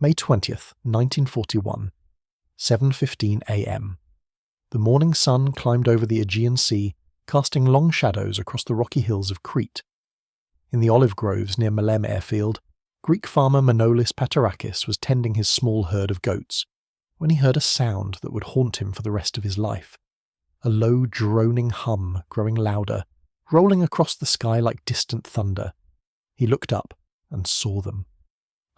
May 20th, 1941, 7:15 a.m. The morning sun climbed over the Aegean Sea, casting long shadows across the rocky hills of Crete. In the olive groves near Melem airfield, Greek farmer Manolis Paterakis was tending his small herd of goats, when he heard a sound that would haunt him for the rest of his life. A low, droning hum growing louder, rolling across the sky like distant thunder. He looked up and saw them.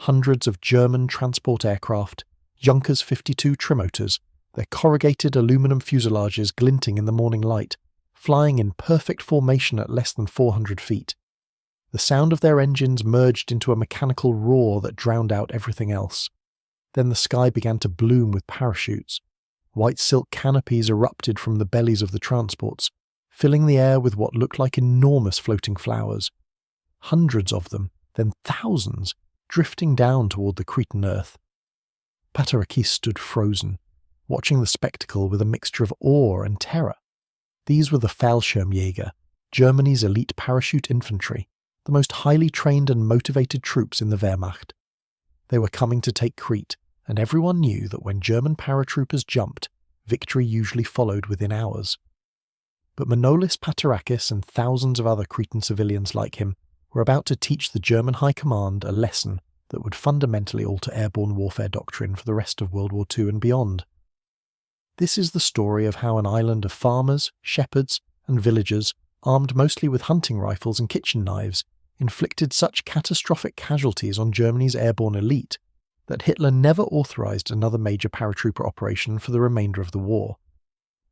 Hundreds of German transport aircraft, Junkers 52 trimotors, their corrugated aluminum fuselages glinting in the morning light, flying in perfect formation at less than 400 feet. The sound of their engines merged into a mechanical roar that drowned out everything else. Then the sky began to bloom with parachutes. White silk canopies erupted from the bellies of the transports, filling the air with what looked like enormous floating flowers. Hundreds of them, then thousands, drifting down toward the Cretan earth. Paterakis stood frozen, watching the spectacle with a mixture of awe and terror. These were the Fallschirmjäger, Germany's elite parachute infantry, the most highly trained and motivated troops in the Wehrmacht. They were coming to take Crete, and everyone knew that when German paratroopers jumped, victory usually followed within hours. But Manolis Paterakis and thousands of other Cretan civilians like him were about to teach the German High Command a lesson that would fundamentally alter airborne warfare doctrine for the rest of World War II and beyond. This is the story of how an island of farmers, shepherds, and villagers, armed mostly with hunting rifles and kitchen knives, inflicted such catastrophic casualties on Germany's airborne elite that Hitler never authorized another major paratrooper operation for the remainder of the war.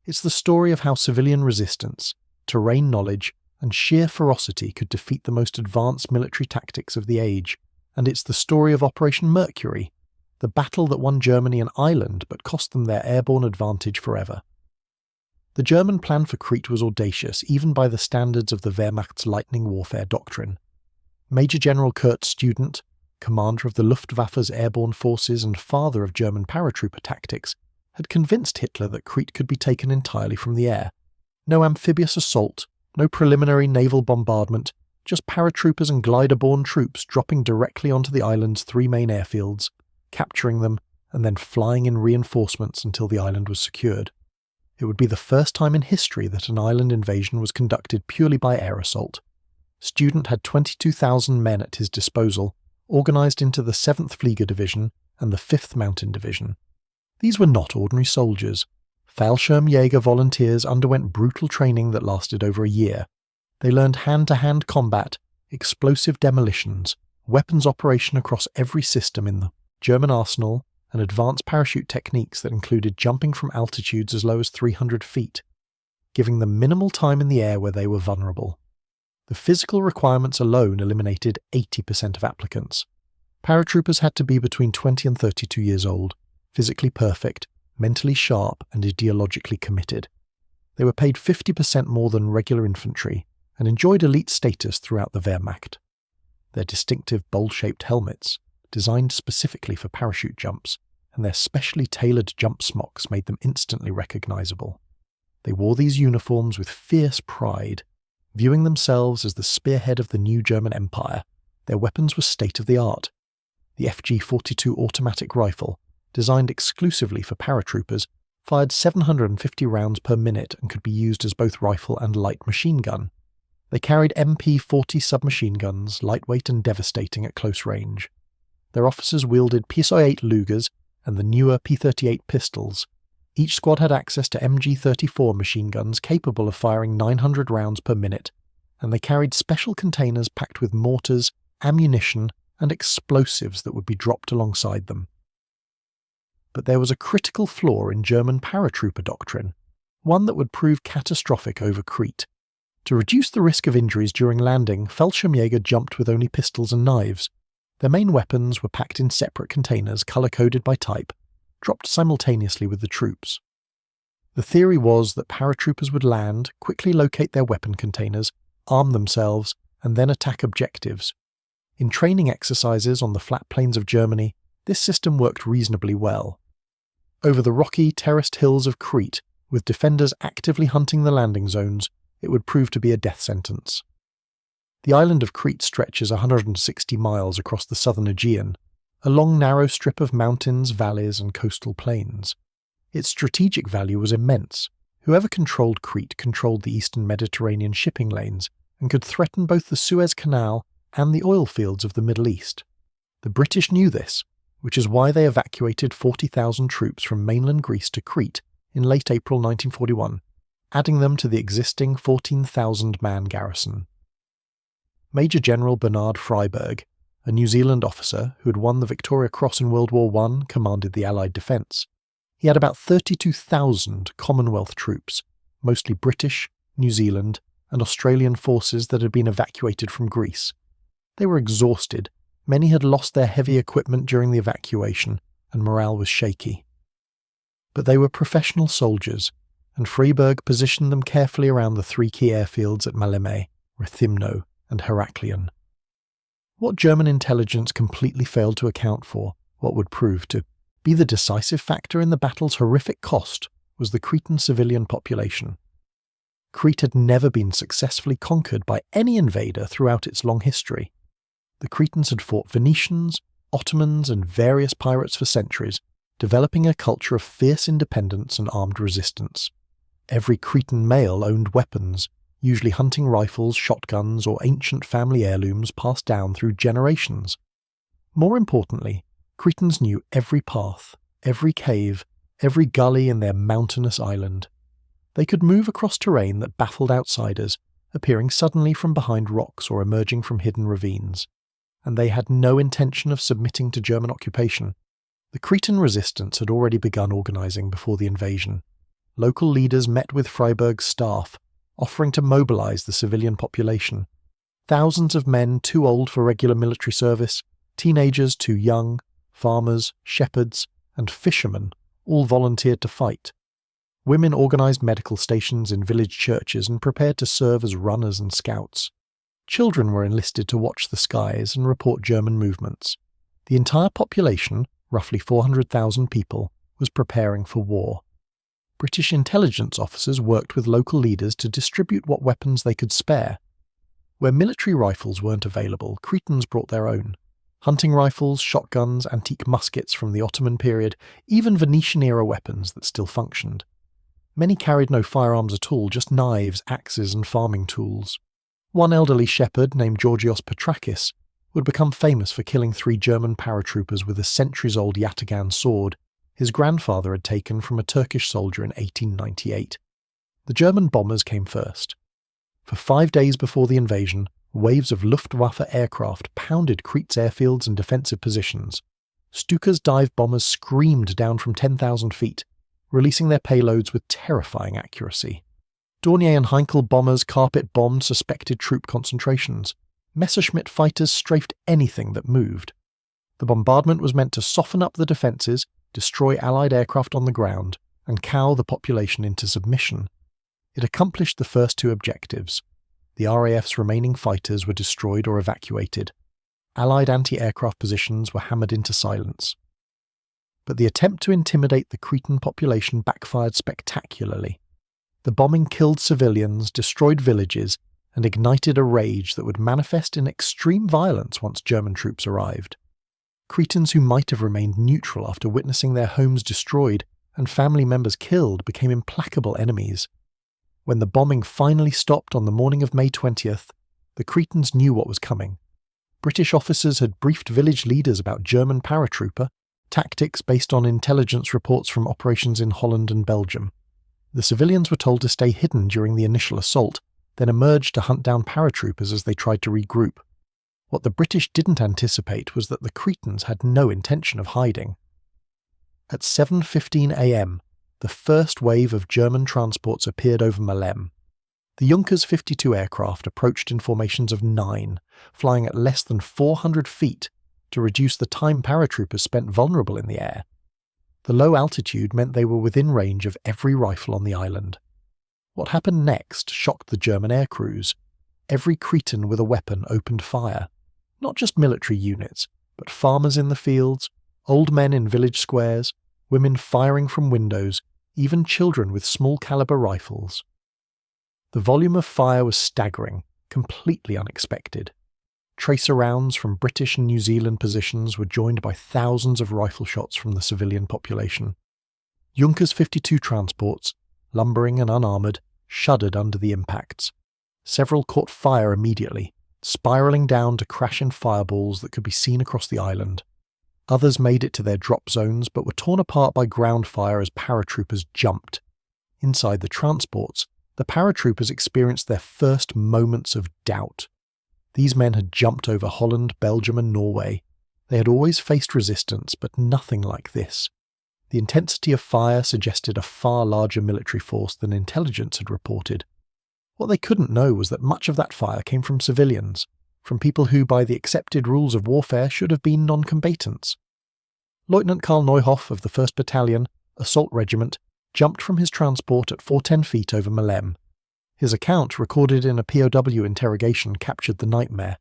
It's the story of how civilian resistance, terrain knowledge, and sheer ferocity could defeat the most advanced military tactics of the age, and it's the story of Operation Mercury, the battle that won Germany an island but cost them their airborne advantage forever. The German plan for Crete was audacious even by the standards of the Wehrmacht's lightning warfare doctrine. Major General Kurt Student, commander of the Luftwaffe's airborne forces and father of German paratrooper tactics, had convinced Hitler that Crete could be taken entirely from the air. No amphibious assault, no preliminary naval bombardment, just paratroopers and glider-borne troops dropping directly onto the island's three main airfields, capturing them, and then flying in reinforcements until the island was secured. It would be the first time in history that an island invasion was conducted purely by air assault. Student had 22,000 men at his disposal, organised into the 7th Flieger Division and the 5th Mountain Division. These were not ordinary soldiers. Fallschirmjäger volunteers underwent brutal training that lasted over a year. They learned hand-to-hand combat, explosive demolitions, weapons operation across every system in the German arsenal, and advanced parachute techniques that included jumping from altitudes as low as 300 feet, giving them minimal time in the air where they were vulnerable. The physical requirements alone eliminated 80% of applicants. Paratroopers had to be between 20 and 32 years old, physically perfect, mentally sharp, and ideologically committed. They were paid 50% more than regular infantry, and enjoyed elite status throughout the Wehrmacht. Their distinctive bowl-shaped helmets, designed specifically for parachute jumps, and their specially tailored jump smocks made them instantly recognizable. They wore these uniforms with fierce pride. Viewing themselves as the spearhead of the new German Empire, their weapons were state-of-the-art. The FG-42 automatic rifle, designed exclusively for paratroopers, fired 750 rounds per minute and could be used as both rifle and light machine gun. They carried MP-40 submachine guns, lightweight and devastating at close range. Their officers wielded PSI-8 Lugers and the newer P-38 pistols. Each squad had access to MG-34 machine guns capable of firing 900 rounds per minute, and they carried special containers packed with mortars, ammunition, and explosives that would be dropped alongside them. But there was a critical flaw in German paratrooper doctrine, one that would prove catastrophic over Crete. To reduce the risk of injuries during landing, Fallschirmjäger jumped with only pistols and knives. Their main weapons were packed in separate containers colour-coded by type, dropped simultaneously with the troops. The theory was that paratroopers would land, quickly locate their weapon containers, arm themselves, and then attack objectives. In training exercises on the flat plains of Germany, this system worked reasonably well. Over the rocky, terraced hills of Crete, with defenders actively hunting the landing zones, it would prove to be a death sentence. The island of Crete stretches 160 miles across the southern Aegean, a long narrow strip of mountains, valleys and coastal plains. Its strategic value was immense. Whoever controlled Crete controlled the eastern Mediterranean shipping lanes and could threaten both the Suez Canal and the oil fields of the Middle East. The British knew this, which is why they evacuated 40,000 troops from mainland Greece to Crete in late April 1941, adding them to the existing 14,000-man garrison. Major General Bernard Freyberg, a New Zealand officer who had won the Victoria Cross in World War I, commanded the Allied defence. He had about 32,000 Commonwealth troops, mostly British, New Zealand, and Australian forces that had been evacuated from Greece. They were exhausted, many had lost their heavy equipment during the evacuation, and morale was shaky. But they were professional soldiers, and Freyberg positioned them carefully around the three key airfields at Maleme, Rethymno, and Heraklion. What German intelligence completely failed to account for, what would prove to be the decisive factor in the battle's horrific cost, was the Cretan civilian population. Crete had never been successfully conquered by any invader throughout its long history. The Cretans had fought Venetians, Ottomans, and various pirates for centuries, developing a culture of fierce independence and armed resistance. Every Cretan male owned weapons, usually hunting rifles, shotguns, or ancient family heirlooms passed down through generations. More importantly, Cretans knew every path, every cave, every gully in their mountainous island. They could move across terrain that baffled outsiders, appearing suddenly from behind rocks or emerging from hidden ravines. And they had no intention of submitting to German occupation. The Cretan resistance had already begun organising before the invasion. Local leaders met with Freyberg's staff, offering to mobilise the civilian population. Thousands of men too old for regular military service, teenagers too young, farmers, shepherds, and fishermen all volunteered to fight. Women organised medical stations in village churches and prepared to serve as runners and scouts. Children were enlisted to watch the skies and report German movements. The entire population, roughly 400,000 people, was preparing for war. British intelligence officers worked with local leaders to distribute what weapons they could spare. Where military rifles weren't available, Cretans brought their own. Hunting rifles, shotguns, antique muskets from the Ottoman period, even Venetian-era weapons that still functioned. Many carried no firearms at all, just knives, axes, and farming tools. One elderly shepherd, named Georgios Petrakis, would become famous for killing 3 German paratroopers with a centuries-old yataghan sword his grandfather had taken from a Turkish soldier in 1898. The German bombers came first. For 5 days before the invasion, waves of Luftwaffe aircraft pounded Crete's airfields and defensive positions. Stuka's dive bombers screamed down from 10,000 feet, releasing their payloads with terrifying accuracy. Dornier and Heinkel bombers carpet-bombed suspected troop concentrations. Messerschmitt fighters strafed anything that moved. The bombardment was meant to soften up the defences, destroy Allied aircraft on the ground, and cow the population into submission. It accomplished the first 2 objectives. The RAF's remaining fighters were destroyed or evacuated. Allied anti-aircraft positions were hammered into silence. But the attempt to intimidate the Cretan population backfired spectacularly. The bombing killed civilians, destroyed villages, and ignited a rage that would manifest in extreme violence once German troops arrived. Cretans who might have remained neutral after witnessing their homes destroyed and family members killed became implacable enemies. When the bombing finally stopped on the morning of May 20th, the Cretans knew what was coming. British officers had briefed village leaders about German paratrooper tactics based on intelligence reports from operations in Holland and Belgium. The civilians were told to stay hidden during the initial assault, then emerge to hunt down paratroopers as they tried to regroup. What the British didn't anticipate was that the Cretans had no intention of hiding. At 7:15 a.m., the first wave of German transports appeared over Maleme. The Junkers 52 aircraft approached in formations of 9, flying at less than 400 feet to reduce the time paratroopers spent vulnerable in the air. The low altitude meant they were within range of every rifle on the island. What happened next shocked the German air crews. Every Cretan with a weapon opened fire. Not just military units, but farmers in the fields, old men in village squares, women firing from windows, even children with small-caliber rifles. The volume of fire was staggering, completely unexpected. Tracer rounds from British and New Zealand positions were joined by thousands of rifle shots from the civilian population. Junkers 52 transports, lumbering and unarmoured, shuddered under the impacts. Several caught fire immediately, spiralling down to crash in fireballs that could be seen across the island. Others made it to their drop zones but were torn apart by ground fire as paratroopers jumped. Inside the transports, the paratroopers experienced their first moments of doubt. These men had jumped over Holland, Belgium and Norway. They had always faced resistance, but nothing like this. The intensity of fire suggested a far larger military force than intelligence had reported. What they couldn't know was that much of that fire came from civilians, from people who, by the accepted rules of warfare, should have been non-combatants. Lieutenant Karl Neuhoff of the 1st Battalion, Assault Regiment, jumped from his transport at 410 feet over Malem. His account, recorded in a POW interrogation, captured the nightmare.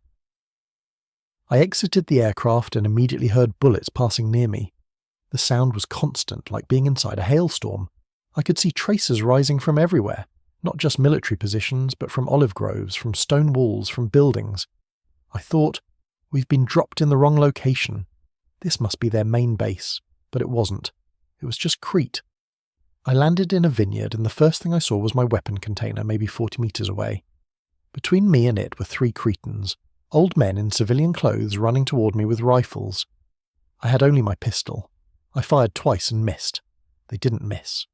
I exited the aircraft and immediately heard bullets passing near me. The sound was constant, like being inside a hailstorm. I could see tracers rising from everywhere, not just military positions, but from olive groves, from stone walls, from buildings. I thought, we've been dropped in the wrong location. This must be their main base, but it wasn't. It was just Crete. I landed in a vineyard and the first thing I saw was my weapon container, maybe 40 meters away. Between me and it were 3 Cretans, old men in civilian clothes running toward me with rifles. I had only my pistol. I fired twice and missed. They didn't miss.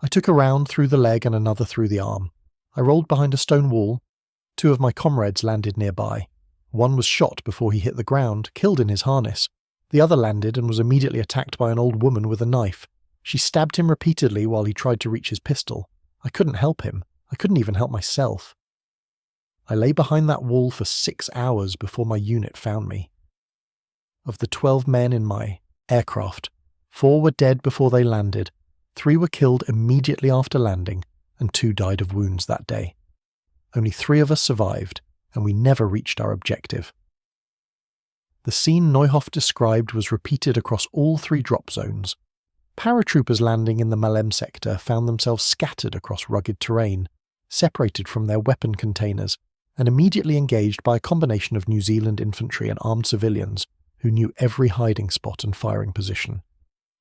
I took a round through the leg and another through the arm. I rolled behind a stone wall. 2 of my comrades landed nearby. One was shot before he hit the ground, killed in his harness. The other landed and was immediately attacked by an old woman with a knife. She stabbed him repeatedly while he tried to reach his pistol. I couldn't help him. I couldn't even help myself. I lay behind that wall for 6 hours before my unit found me. Of the 12 men in my aircraft, 4 were dead before they landed, 3 were killed immediately after landing, and 2 died of wounds that day. Only 3 of us survived, and we never reached our objective. The scene Neuhoff described was repeated across all 3 drop zones. Paratroopers landing in the Malem sector found themselves scattered across rugged terrain, separated from their weapon containers, and immediately engaged by a combination of New Zealand infantry and armed civilians who knew every hiding spot and firing position.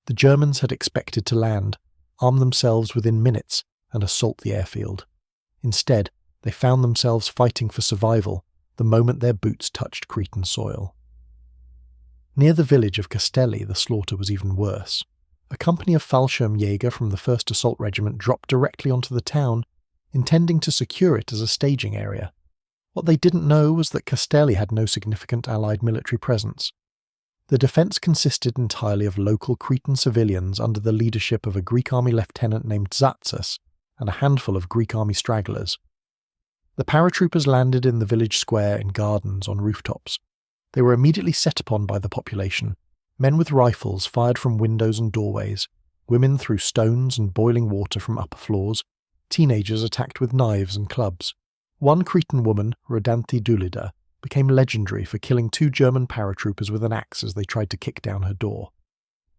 The Germans had expected to land, arm themselves within minutes, and assault the airfield. Instead, they found themselves fighting for survival the moment their boots touched Cretan soil. Near the village of Castelli, the slaughter was even worse. A company of Fallschirmjäger from the 1st Assault Regiment dropped directly onto the town, intending to secure it as a staging area. What they didn't know was that Castelli had no significant Allied military presence. The defence consisted entirely of local Cretan civilians under the leadership of a Greek army lieutenant named Zatsus and a handful of Greek army stragglers. The paratroopers landed in the village square in gardens on rooftops. They were immediately set upon by the population. Men with rifles fired from windows and doorways, women threw stones and boiling water from upper floors, teenagers attacked with knives and clubs. One Cretan woman, Rodanthi Dulida, became legendary for killing 2 German paratroopers with an axe as they tried to kick down her door.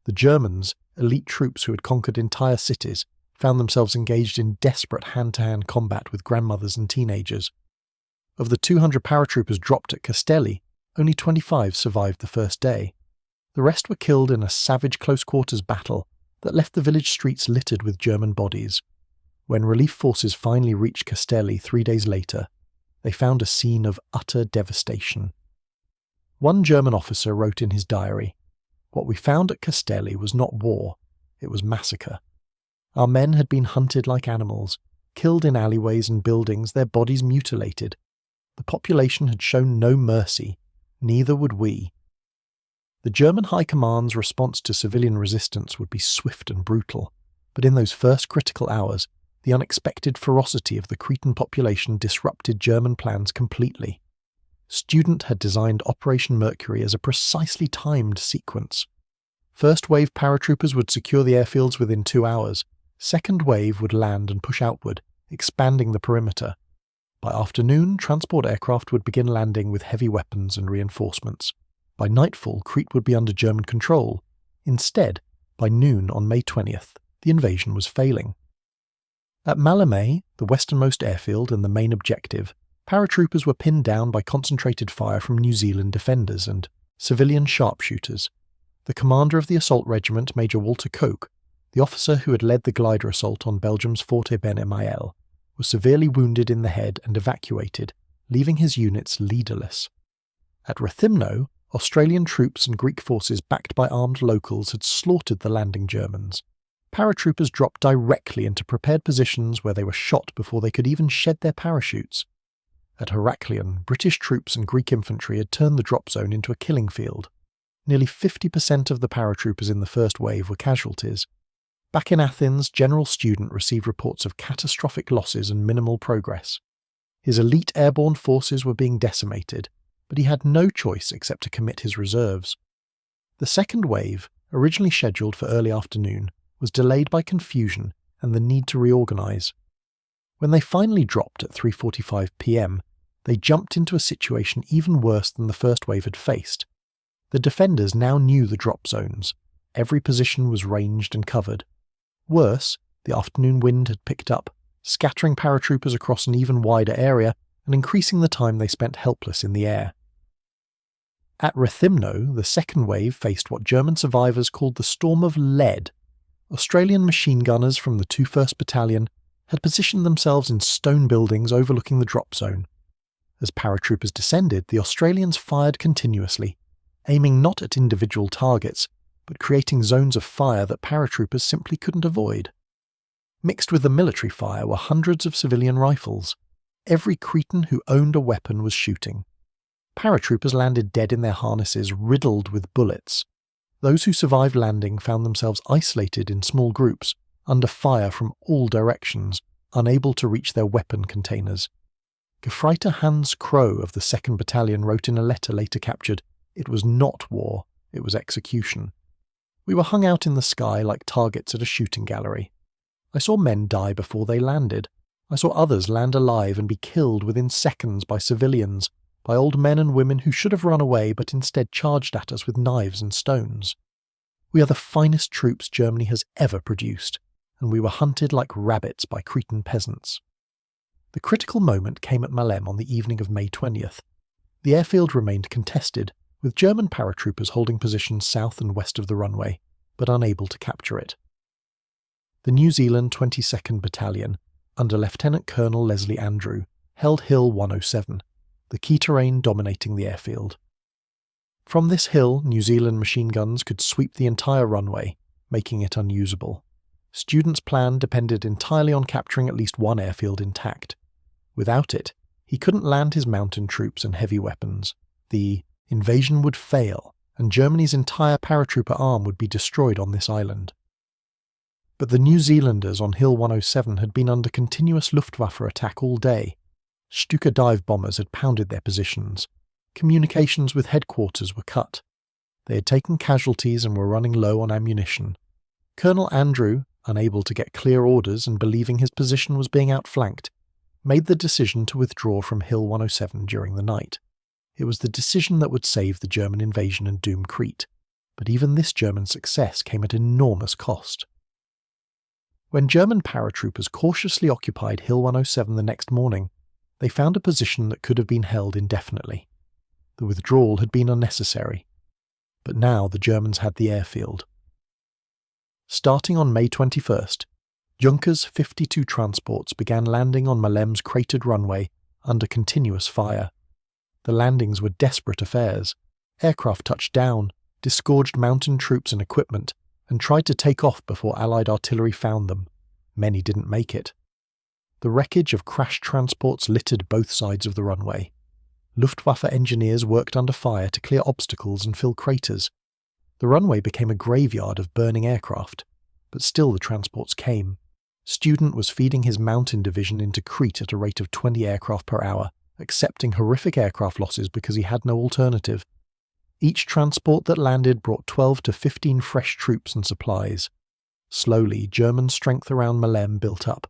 The Germans, elite troops who had conquered entire cities, found themselves engaged in desperate hand-to-hand combat with grandmothers and teenagers. Of the 200 paratroopers dropped at Castelli, only 25 survived the first day. The rest were killed in a savage close-quarters battle that left the village streets littered with German bodies. When relief forces finally reached Castelli 3 days later, they found a scene of utter devastation. One German officer wrote in his diary, "What we found at Castelli was not war, it was massacre. Our men had been hunted like animals, killed in alleyways and buildings, their bodies mutilated. The population had shown no mercy, neither would we." The German High Command's response to civilian resistance would be swift and brutal, but in those first critical hours, the unexpected ferocity of the Cretan population disrupted German plans completely. Student had designed Operation Mercury as a precisely timed sequence. First wave paratroopers would secure the airfields within 2 hours. Second wave would land and push outward, expanding the perimeter. By afternoon, transport aircraft would begin landing with heavy weapons and reinforcements. By nightfall, Crete would be under German control. Instead, by noon on May 20th, the invasion was failing. At Maleme, the westernmost airfield and the main objective, Paratroopers were pinned down by concentrated fire from New Zealand defenders and civilian sharpshooters. The commander of the assault regiment, Major Walter Koch, the officer who had led the glider assault on Belgium's Forte Ben Emael, was severely wounded in the head and evacuated, leaving his units leaderless. At Rethymno, Australian troops and Greek forces backed by armed locals had slaughtered the landing Germans. Paratroopers dropped directly into prepared positions where they were shot before they could even shed their parachutes. At Heraklion, British troops and Greek infantry had turned the drop zone into a killing field. Nearly 50% of the paratroopers in the first wave were casualties. Back in Athens, General Student received reports of catastrophic losses and minimal progress. His elite airborne forces were being decimated, but he had no choice except to commit his reserves. The second wave, originally scheduled for early afternoon, was delayed by confusion and the need to reorganize. When they finally dropped at 3:45 p.m, they jumped into a situation even worse than the first wave had faced. The defenders now knew the drop zones. Every position was ranged and covered. Worse, the afternoon wind had picked up, scattering paratroopers across an even wider area and increasing the time they spent helpless in the air. At Rethymno, the second wave faced what German survivors called the Storm of Lead. Australian machine gunners from the 21st Battalion had positioned themselves in stone buildings overlooking the drop zone. As paratroopers descended, the Australians fired continuously, aiming not at individual targets, but creating zones of fire that paratroopers simply couldn't avoid. Mixed with the military fire were hundreds of civilian rifles. Every Cretan who owned a weapon was shooting. Paratroopers landed dead in their harnesses, riddled with bullets. Those who survived landing found themselves isolated in small groups, under fire from all directions, unable to reach their weapon containers. Gefreiter Hans Crow of the 2nd Battalion wrote in a letter later captured, "It was not war, it was execution. We were hung out in the sky like targets at a shooting gallery. I saw men die before they landed. I saw others land alive and be killed within seconds by civilians, by old men and women who should have run away but instead charged at us with knives and stones. We are the finest troops Germany has ever produced, and we were hunted like rabbits by Cretan peasants." The critical moment came at Malem on the evening of May 20th. The airfield remained contested, with German paratroopers holding positions south and west of the runway, but unable to capture it. The New Zealand 22nd Battalion, under Lieutenant Colonel Leslie Andrew, held Hill 107, the key terrain dominating the airfield. From this hill, New Zealand machine guns could sweep the entire runway, making it unusable. Student's plan depended entirely on capturing at least one airfield intact. Without it, he couldn't land his mountain troops and heavy weapons. The invasion would fail, and Germany's entire paratrooper arm would be destroyed on this island. But the New Zealanders on Hill 107 had been under continuous Luftwaffe attack all day. Stuka dive bombers had pounded their positions. Communications with headquarters were cut. They had taken casualties and were running low on ammunition. Colonel Andrew, unable to get clear orders and believing his position was being outflanked, made the decision to withdraw from Hill 107 during the night. It was the decision that would save the German invasion and doom Crete, but even this German success came at enormous cost. When German paratroopers cautiously occupied Hill 107 the next morning, they found a position that could have been held indefinitely. The withdrawal had been unnecessary, but now the Germans had the airfield. Starting on May 21st, Junkers 52 transports began landing on Malem's cratered runway under continuous fire. The landings were desperate affairs. Aircraft touched down, disgorged mountain troops and equipment, and tried to take off before Allied artillery found them. Many didn't make it. The wreckage of crashed transports littered both sides of the runway. Luftwaffe engineers worked under fire to clear obstacles and fill craters. The runway became a graveyard of burning aircraft, but still the transports came. Student was feeding his mountain division into Crete at a rate of 20 aircraft per hour, accepting horrific aircraft losses because he had no alternative. Each transport that landed brought 12 to 15 fresh troops and supplies. Slowly, German strength around Malem built up,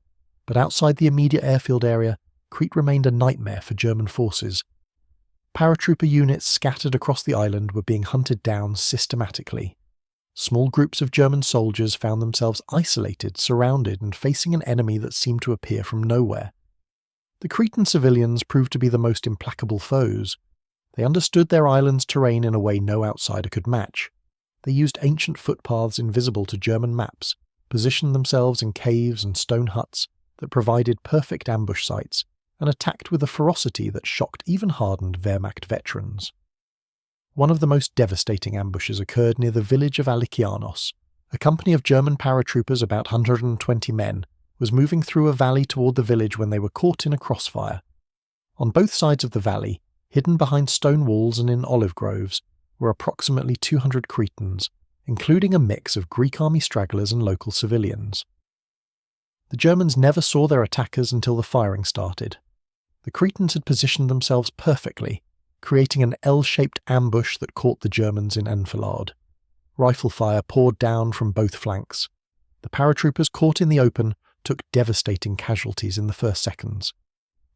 but outside the immediate airfield area, Crete remained a nightmare for German forces. Paratrooper units scattered across the island were being hunted down systematically. Small groups of German soldiers found themselves isolated, surrounded, and facing an enemy that seemed to appear from nowhere. The Cretan civilians proved to be the most implacable foes. They understood their island's terrain in a way no outsider could match. They used ancient footpaths invisible to German maps, positioned themselves in caves and stone huts that provided perfect ambush sites, and attacked with a ferocity that shocked even hardened Wehrmacht veterans. One of the most devastating ambushes occurred near the village of Alicianos. A company of German paratroopers, about 120 men, was moving through a valley toward the village when they were caught in a crossfire. On both sides of the valley, hidden behind stone walls and in olive groves, were approximately 200 Cretans, including a mix of Greek army stragglers and local civilians. The Germans never saw their attackers until the firing started. The Cretans had positioned themselves perfectly, creating an L-shaped ambush that caught the Germans in enfilade. Rifle fire poured down from both flanks. The paratroopers caught in the open took devastating casualties in the first seconds.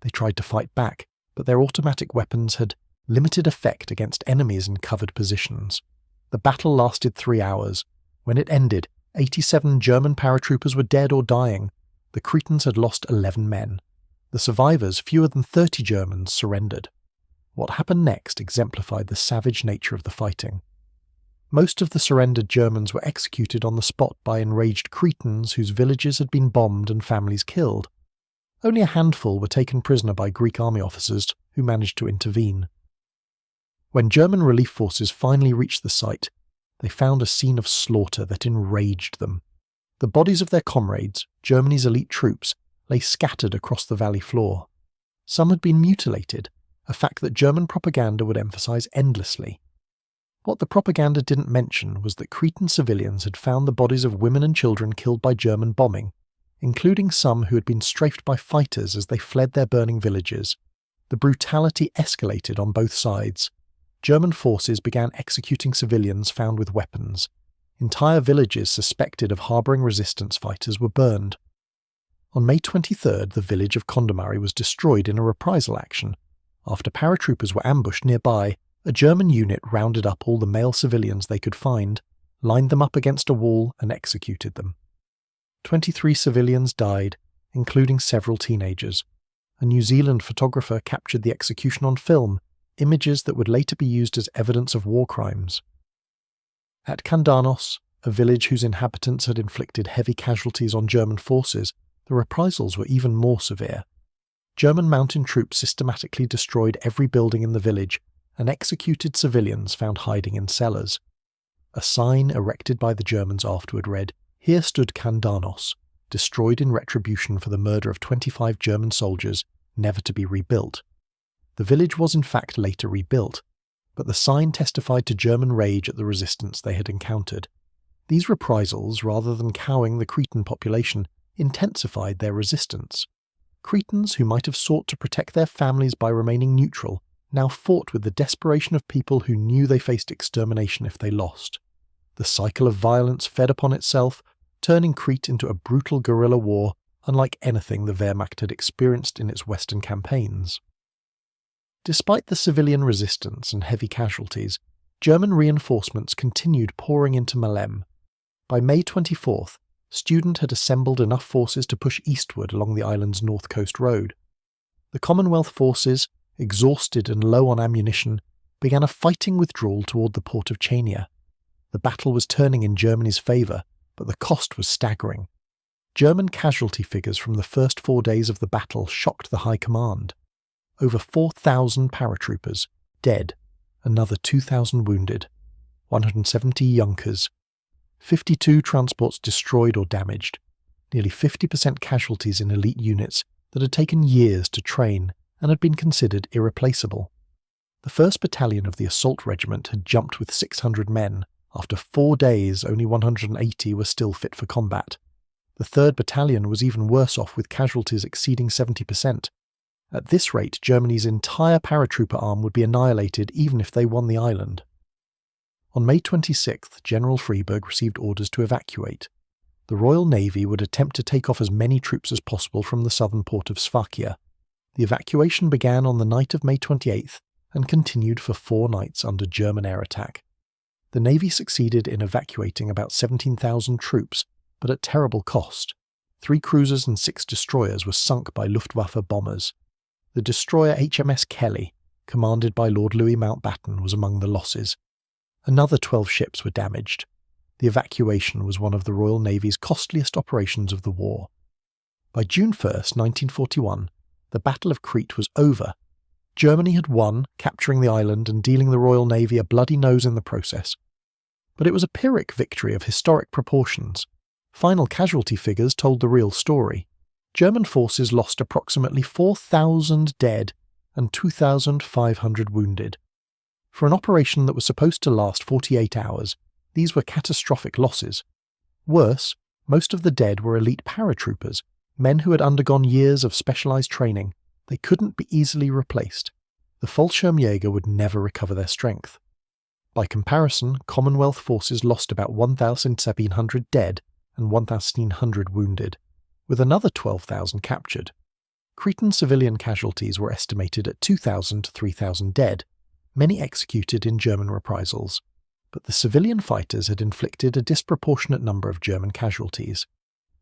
They tried to fight back, but their automatic weapons had limited effect against enemies in covered positions. The battle lasted 3 hours. When it ended, 87 German paratroopers were dead or dying. The Cretans had lost 11 men. The survivors, fewer than 30 Germans, surrendered. What happened next exemplified the savage nature of the fighting. Most of the surrendered Germans were executed on the spot by enraged Cretans whose villages had been bombed and families killed. Only a handful were taken prisoner by Greek army officers who managed to intervene. When German relief forces finally reached the site, they found a scene of slaughter that enraged them. The bodies of their comrades, Germany's elite troops, lay scattered across the valley floor. Some had been mutilated, a fact that German propaganda would emphasize endlessly. What the propaganda didn't mention was that Cretan civilians had found the bodies of women and children killed by German bombing, including some who had been strafed by fighters as they fled their burning villages. The brutality escalated on both sides. German forces began executing civilians found with weapons. Entire villages suspected of harbouring resistance fighters were burned. On May 23rd, the village of Condamari was destroyed in a reprisal action. After paratroopers were ambushed nearby, a German unit rounded up all the male civilians they could find, lined them up against a wall and executed them. 23 civilians died, including several teenagers. A New Zealand photographer captured the execution on film, images that would later be used as evidence of war crimes. At Kandanos, a village whose inhabitants had inflicted heavy casualties on German forces, the reprisals were even more severe. German mountain troops systematically destroyed every building in the village and executed civilians found hiding in cellars. A sign erected by the Germans afterward read, "Here stood Kandanos, destroyed in retribution for the murder of 25 German soldiers, never to be rebuilt." The village was in fact later rebuilt, but the sign testified to German rage at the resistance they had encountered. These reprisals, rather than cowing the Cretan population, intensified their resistance. Cretans who might have sought to protect their families by remaining neutral now fought with the desperation of people who knew they faced extermination if they lost. The cycle of violence fed upon itself, turning Crete into a brutal guerrilla war unlike anything the Wehrmacht had experienced in its western campaigns. Despite the civilian resistance and heavy casualties, German reinforcements continued pouring into Malem. By May 24th, Student had assembled enough forces to push eastward along the island's north coast road. The Commonwealth forces, exhausted and low on ammunition, began a fighting withdrawal toward the port of Chania. The battle was turning in Germany's favour, but the cost was staggering. German casualty figures from the first 4 days of the battle shocked the High Command. Over 4,000 paratroopers, dead, another 2,000 wounded, 170 Junkers, 52 transports destroyed or damaged, nearly 50% casualties in elite units that had taken years to train and had been considered irreplaceable. The 1st Battalion of the Assault Regiment had jumped with 600 men. After 4 days, only 180 were still fit for combat. The 3rd Battalion was even worse off with casualties exceeding 70%. At this rate, Germany's entire paratrooper arm would be annihilated even if they won the island. On May 26th, General Freiberg received orders to evacuate. The Royal Navy would attempt to take off as many troops as possible from the southern port of Sfakia. The evacuation began on the night of May 28th and continued for 4 nights under German air attack. The Navy succeeded in evacuating about 17,000 troops, but at terrible cost. 3 cruisers and 6 destroyers were sunk by Luftwaffe bombers. The destroyer HMS Kelly, commanded by Lord Louis Mountbatten, was among the losses. Another 12 ships were damaged. The evacuation was one of the Royal Navy's costliest operations of the war. By June 1st, 1941, the Battle of Crete was over. Germany had won, capturing the island and dealing the Royal Navy a bloody nose in the process. But it was a Pyrrhic victory of historic proportions. Final casualty figures told the real story. German forces lost approximately 4,000 dead and 2,500 wounded. For an operation that was supposed to last 48 hours, these were catastrophic losses. Worse, most of the dead were elite paratroopers, men who had undergone years of specialized training. They couldn't be easily replaced. The Fallschirmjäger would never recover their strength. By comparison, Commonwealth forces lost about 1,700 dead and 1,100 wounded, with another 12,000 captured. Cretan civilian casualties were estimated at 2,000 to 3,000 dead, many executed in German reprisals, but the civilian fighters had inflicted a disproportionate number of German casualties.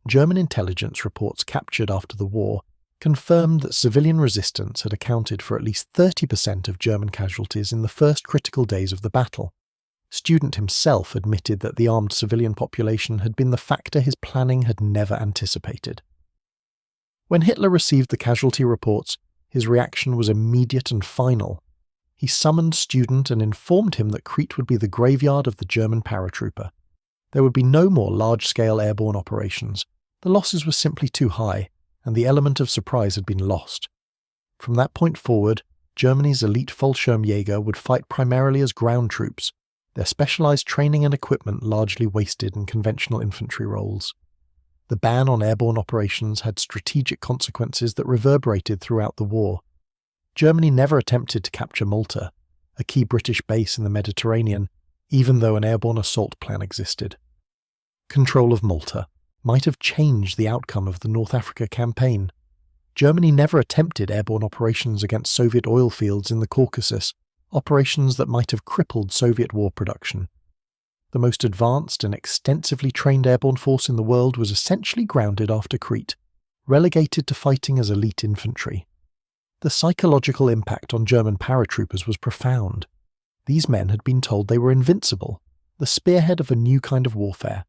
German intelligence reports captured after the war confirmed that civilian resistance had accounted for at least 30% of German casualties in the first critical days of the battle. Student himself admitted that the armed civilian population had been the factor his planning had never anticipated. When Hitler received the casualty reports, his reaction was immediate and final. He summoned Student and informed him that Crete would be the graveyard of the German paratrooper. There would be no more large-scale airborne operations. The losses were simply too high, and the element of surprise had been lost. From that point forward, Germany's elite Fallschirmjäger would fight primarily as ground troops, their specialized training and equipment largely wasted in conventional infantry roles. The ban on airborne operations had strategic consequences that reverberated throughout the war. Germany never attempted to capture Malta, a key British base in the Mediterranean, even though an airborne assault plan existed. Control of Malta might have changed the outcome of the North Africa campaign. Germany never attempted airborne operations against Soviet oil fields in the Caucasus, operations that might have crippled Soviet war production. The most advanced and extensively trained airborne force in the world was essentially grounded after Crete, relegated to fighting as elite infantry. The psychological impact on German paratroopers was profound. These men had been told they were invincible, the spearhead of a new kind of warfare.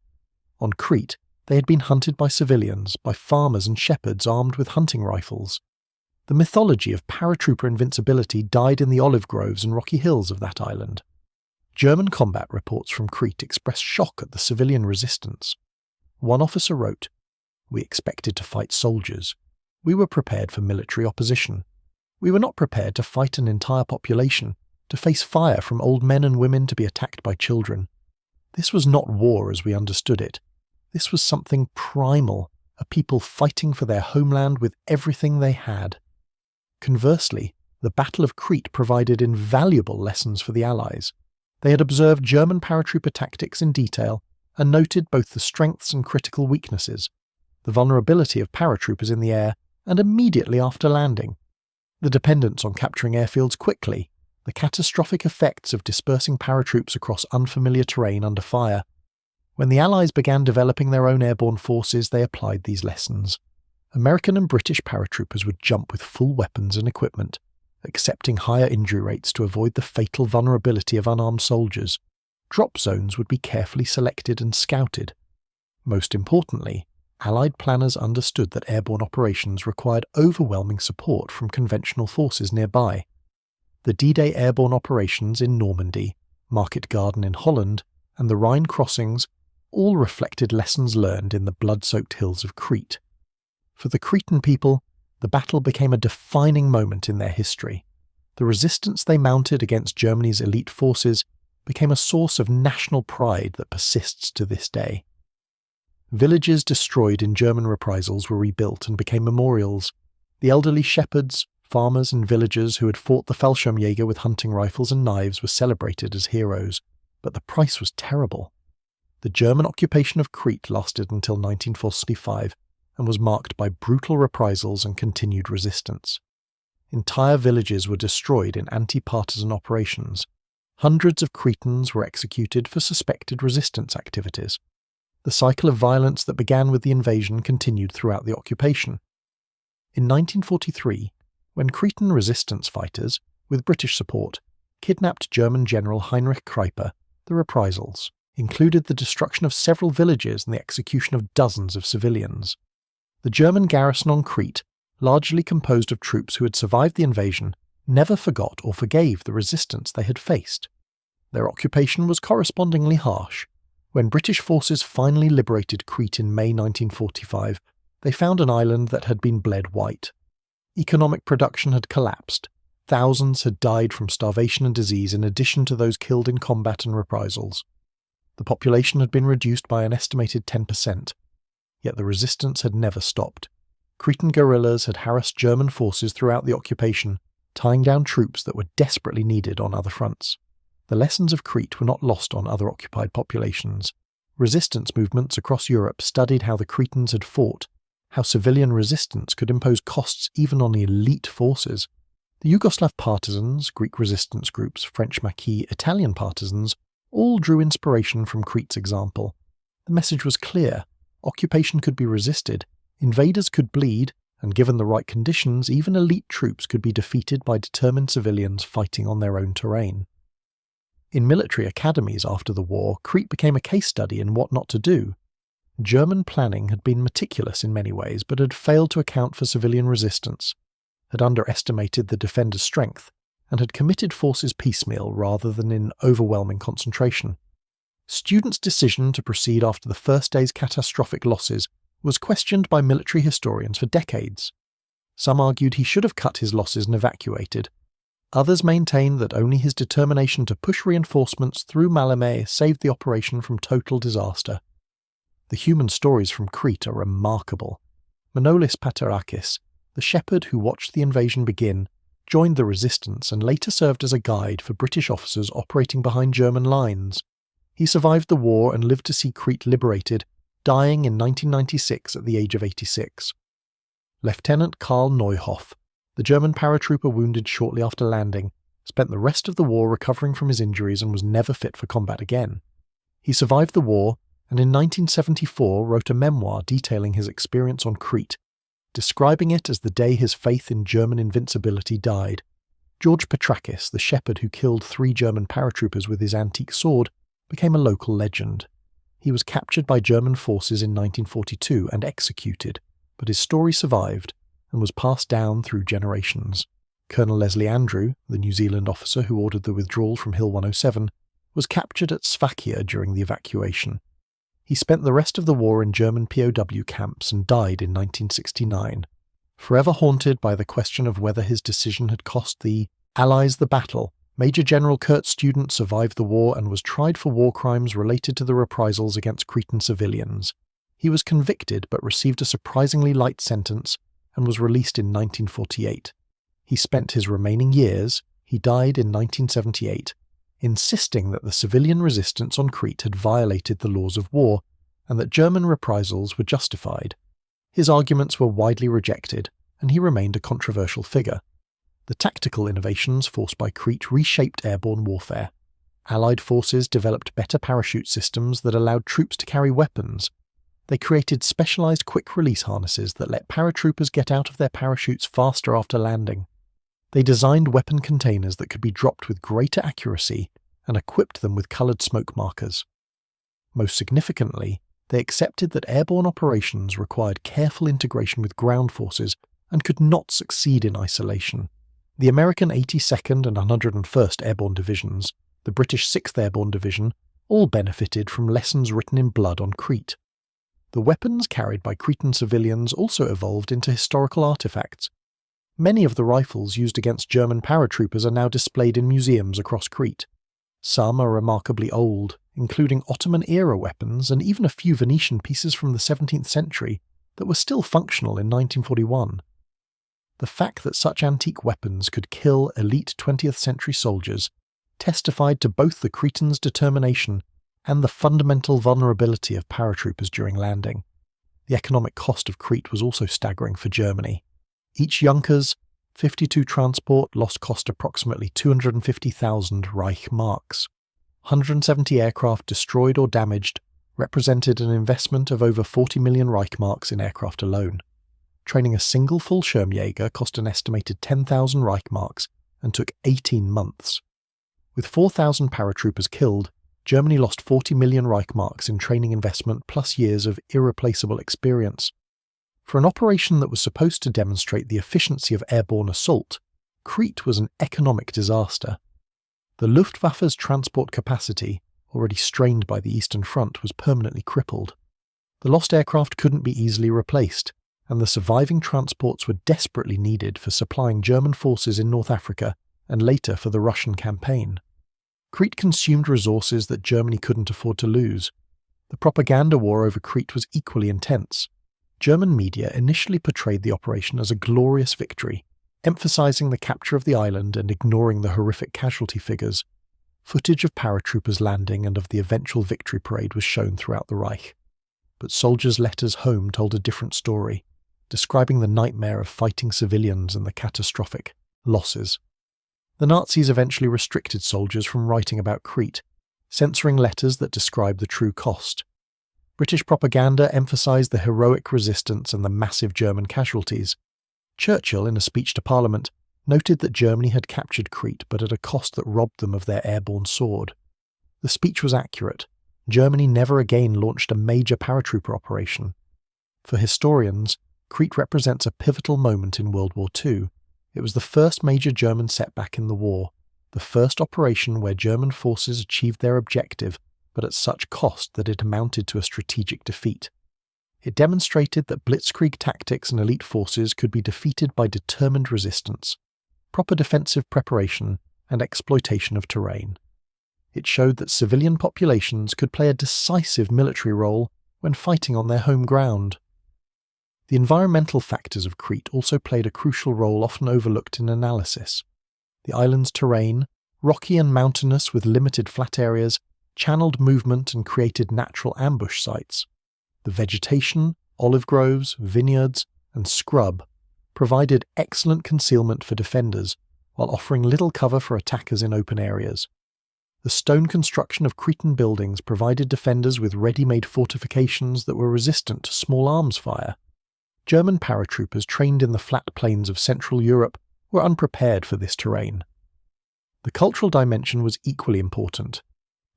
On Crete, they had been hunted by civilians, by farmers and shepherds armed with hunting rifles. The mythology of paratrooper invincibility died in the olive groves and rocky hills of that island. German combat reports from Crete expressed shock at the civilian resistance. One officer wrote, "We expected to fight soldiers. We were prepared for military opposition. We were not prepared to fight an entire population, to face fire from old men and women, to be attacked by children. This was not war as we understood it. This was something primal, a people fighting for their homeland with everything they had." Conversely, the Battle of Crete provided invaluable lessons for the Allies. They had observed German paratrooper tactics in detail and noted both the strengths and critical weaknesses, the vulnerability of paratroopers in the air and immediately after landing, the dependence on capturing airfields quickly, the catastrophic effects of dispersing paratroops across unfamiliar terrain under fire. When the Allies began developing their own airborne forces, they applied these lessons. American and British paratroopers would jump with full weapons and equipment, accepting higher injury rates to avoid the fatal vulnerability of unarmed soldiers. Drop zones would be carefully selected and scouted. Most importantly, Allied planners understood that airborne operations required overwhelming support from conventional forces nearby. The D-Day airborne operations in Normandy, Market Garden in Holland, and the Rhine crossings all reflected lessons learned in the blood-soaked hills of Crete. For the Cretan people, the battle became a defining moment in their history. The resistance they mounted against Germany's elite forces became a source of national pride that persists to this day. Villages destroyed in German reprisals were rebuilt and became memorials. The elderly shepherds, farmers and villagers who had fought the Fallschirmjäger with hunting rifles and knives were celebrated as heroes, but the price was terrible. The German occupation of Crete lasted until 1945 and was marked by brutal reprisals and continued resistance. Entire villages were destroyed in anti-partisan operations. Hundreds of Cretans were executed for suspected resistance activities. The cycle of violence that began with the invasion continued throughout the occupation. In 1943, when Cretan resistance fighters, with British support, kidnapped German General Heinrich Crepe. The reprisals included the destruction of several villages and the execution of dozens of civilians. The German garrison on Crete, largely composed of troops who had survived the invasion, never forgot or forgave the resistance they had faced. Their occupation was correspondingly harsh. When British forces finally liberated Crete in May 1945, they found an island that had been bled white. Economic production had collapsed. Thousands had died from starvation and disease in addition to those killed in combat and reprisals. The population had been reduced by an estimated 10%, yet the resistance had never stopped. Cretan guerrillas had harassed German forces throughout the occupation, tying down troops that were desperately needed on other fronts. The lessons of Crete were not lost on other occupied populations. Resistance movements across Europe studied how the Cretans had fought, how civilian resistance could impose costs even on elite forces. The Yugoslav partisans, Greek resistance groups, French Maquis, Italian partisans, all drew inspiration from Crete's example. The message was clear: occupation could be resisted, invaders could bleed, and given the right conditions, even elite troops could be defeated by determined civilians fighting on their own terrain. In military academies after the war, Crete became a case study in what not to do. German planning had been meticulous in many ways, but had failed to account for civilian resistance, had underestimated the defenders' strength, and had committed forces piecemeal rather than in overwhelming concentration. Students' decision to proceed after the first day's catastrophic losses was questioned by military historians for decades. Some argued he should have cut his losses and evacuated. Others maintained that only his determination to push reinforcements through Maleme saved the operation from total disaster. The human stories from Crete are remarkable. Manolis Paterakis, the shepherd who watched the invasion begin, joined the resistance and later served as a guide for British officers operating behind German lines. He survived the war and lived to see Crete liberated, dying in 1996 at the age of 86. Lieutenant Karl Neuhoff, the German paratrooper wounded shortly after landing, spent the rest of the war recovering from his injuries and was never fit for combat again. He survived the war and in 1974 wrote a memoir detailing his experience on Crete, describing it as the day his faith in German invincibility died. George Petrakis, the shepherd who killed 3 German paratroopers with his antique sword, became a local legend. He was captured by German forces in 1942 and executed, but his story survived and was passed down through generations. Colonel Leslie Andrew, the New Zealand officer who ordered the withdrawal from Hill 107, was captured at Sfakia during the evacuation. He spent the rest of the war in German POW camps and died in 1969, forever haunted by the question of whether his decision had cost the Allies the battle. Major General Kurt Student survived the war and was tried for war crimes related to the reprisals against Cretan civilians. He was convicted but received a surprisingly light sentence and was released in 1948. He spent his remaining years, he died in 1978, insisting that the civilian resistance on Crete had violated the laws of war and that German reprisals were justified. His arguments were widely rejected, and he remained a controversial figure. The tactical innovations forced by Crete reshaped airborne warfare. Allied forces developed better parachute systems that allowed troops to carry weapons. They created specialized quick-release harnesses that let paratroopers get out of their parachutes faster after landing. They designed weapon containers that could be dropped with greater accuracy and equipped them with colored smoke markers. Most significantly, they accepted that airborne operations required careful integration with ground forces and could not succeed in isolation. The American 82nd and 101st Airborne Divisions, the British 6th Airborne Division, all benefited from lessons written in blood on Crete. The weapons carried by Cretan civilians also evolved into historical artifacts. Many of the rifles used against German paratroopers are now displayed in museums across Crete. Some are remarkably old, including Ottoman-era weapons and even a few Venetian pieces from the 17th century that were still functional in 1941. The fact that such antique weapons could kill elite 20th century soldiers testified to both the Cretans' determination and the fundamental vulnerability of paratroopers during landing. The economic cost of Crete was also staggering for Germany. Each Junkers 52 transport lost cost approximately 250,000 Reich marks. 170 aircraft destroyed or damaged represented an investment of over 40 million Reich marks in aircraft alone. Training a single Fallschirmjäger cost an estimated 10,000 Reichmarks and took 18 months. With 4,000 paratroopers killed, Germany lost 40 million Reichmarks in training investment plus years of irreplaceable experience. For an operation that was supposed to demonstrate the efficiency of airborne assault, Crete was an economic disaster. The Luftwaffe's transport capacity, already strained by the Eastern Front, was permanently crippled. The lost aircraft couldn't be easily replaced, and the surviving transports were desperately needed for supplying German forces in North Africa and later for the Russian campaign. Crete consumed resources that Germany couldn't afford to lose. The propaganda war over Crete was equally intense. German media initially portrayed the operation as a glorious victory, emphasizing the capture of the island and ignoring the horrific casualty figures. Footage of paratroopers landing and of the eventual victory parade was shown throughout the Reich. But soldiers' letters home told a different story, describing the nightmare of fighting civilians and the catastrophic losses. The Nazis eventually restricted soldiers from writing about Crete, censoring letters that described the true cost. British propaganda emphasized the heroic resistance and the massive German casualties. Churchill, in a speech to Parliament, noted that Germany had captured Crete but at a cost that robbed them of their airborne sword. The speech was accurate. Germany never again launched a major paratrooper operation. For historians, Crete represents a pivotal moment in World War II. It was the first major German setback in the war, the first operation where German forces achieved their objective, but at such cost that it amounted to a strategic defeat. It demonstrated that blitzkrieg tactics and elite forces could be defeated by determined resistance, proper defensive preparation, and exploitation of terrain. It showed that civilian populations could play a decisive military role when fighting on their home ground. The environmental factors of Crete also played a crucial role often overlooked in analysis. The island's terrain, rocky and mountainous with limited flat areas, channeled movement and created natural ambush sites. The vegetation, olive groves, vineyards, and scrub provided excellent concealment for defenders, while offering little cover for attackers in open areas. The stone construction of Cretan buildings provided defenders with ready-made fortifications that were resistant to small arms fire. German paratroopers trained in the flat plains of Central Europe were unprepared for this terrain. The cultural dimension was equally important.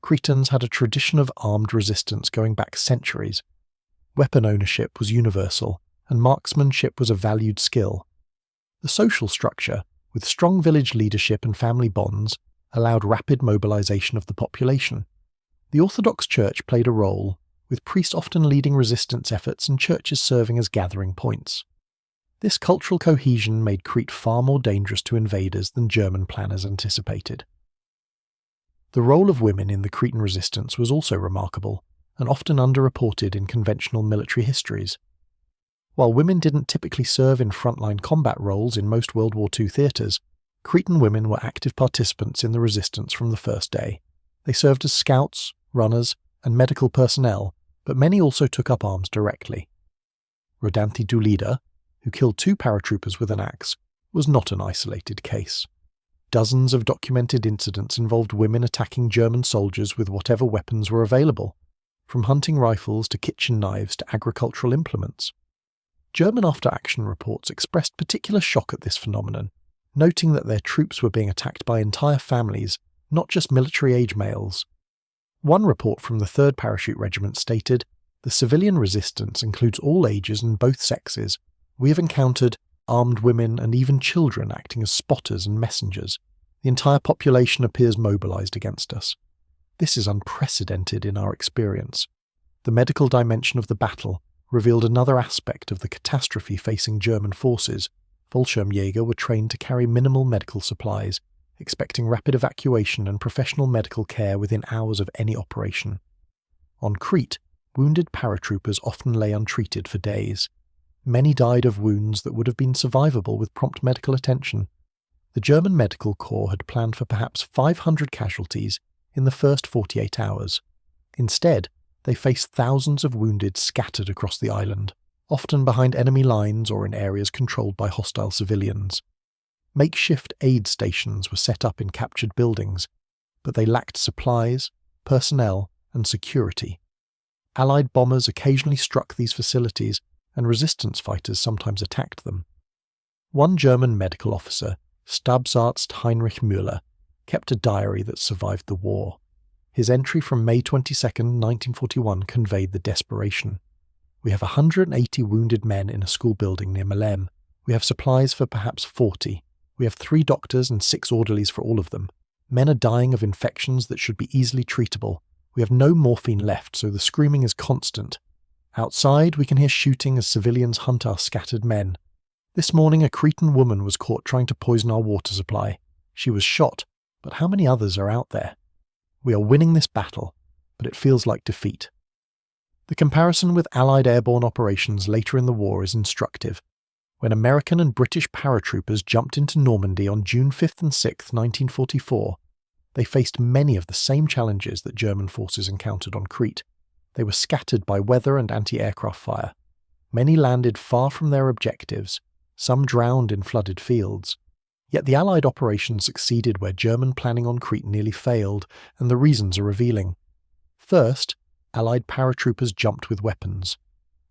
Cretans had a tradition of armed resistance going back centuries. Weapon ownership was universal, and marksmanship was a valued skill. The social structure, with strong village leadership and family bonds, allowed rapid mobilization of the population. The Orthodox Church played a role, with priests often leading resistance efforts and churches serving as gathering points. This cultural cohesion made Crete far more dangerous to invaders than German planners anticipated. The role of women in the Cretan resistance was also remarkable, and often underreported in conventional military histories. While women didn't typically serve in frontline combat roles in most World War II theatres, Cretan women were active participants in the resistance from the first day. They served as scouts, runners, and medical personnel, but many also took up arms directly. Rodanthi Dulida, who killed 2 paratroopers with an axe, was not an isolated case. Dozens of documented incidents involved women attacking German soldiers with whatever weapons were available, from hunting rifles to kitchen knives to agricultural implements. German after-action reports expressed particular shock at this phenomenon, noting that their troops were being attacked by entire families, not just military-age males. One report from the 3rd Parachute Regiment stated, "The civilian resistance includes all ages and both sexes. We have encountered armed women and even children acting as spotters and messengers. The entire population appears mobilized against us. This is unprecedented in our experience." The medical dimension of the battle revealed another aspect of the catastrophe facing German forces. Fallschirmjäger were trained to carry minimal medical supplies, expecting rapid evacuation and professional medical care within hours of any operation. On Crete, wounded paratroopers often lay untreated for days. Many died of wounds that would have been survivable with prompt medical attention. The German Medical Corps had planned for perhaps 500 casualties in the first 48 hours. Instead, they faced thousands of wounded scattered across the island, often behind enemy lines or in areas controlled by hostile civilians. Makeshift aid stations were set up in captured buildings, but they lacked supplies, personnel, and security. Allied bombers occasionally struck these facilities, and resistance fighters sometimes attacked them. One German medical officer, Stabsarzt Heinrich Müller, kept a diary that survived the war. His entry from May 22, 1941 conveyed the desperation. "We have 180 wounded men in a school building near Malem. We have supplies for perhaps 40. We have 3 doctors and 6 orderlies for all of them. Men are dying of infections that should be easily treatable. We have no morphine left, so the screaming is constant. Outside, we can hear shooting as civilians hunt our scattered men. This morning, a Cretan woman was caught trying to poison our water supply. She was shot, but how many others are out there? We are winning this battle, but it feels like defeat." The comparison with Allied airborne operations later in the war is instructive. When American and British paratroopers jumped into Normandy on June 5 and 6, 1944, they faced many of the same challenges that German forces encountered on Crete. They were scattered by weather and anti-aircraft fire. Many landed far from their objectives, some drowned in flooded fields. Yet the Allied operation succeeded where German planning on Crete nearly failed, and the reasons are revealing. First, Allied paratroopers jumped with weapons.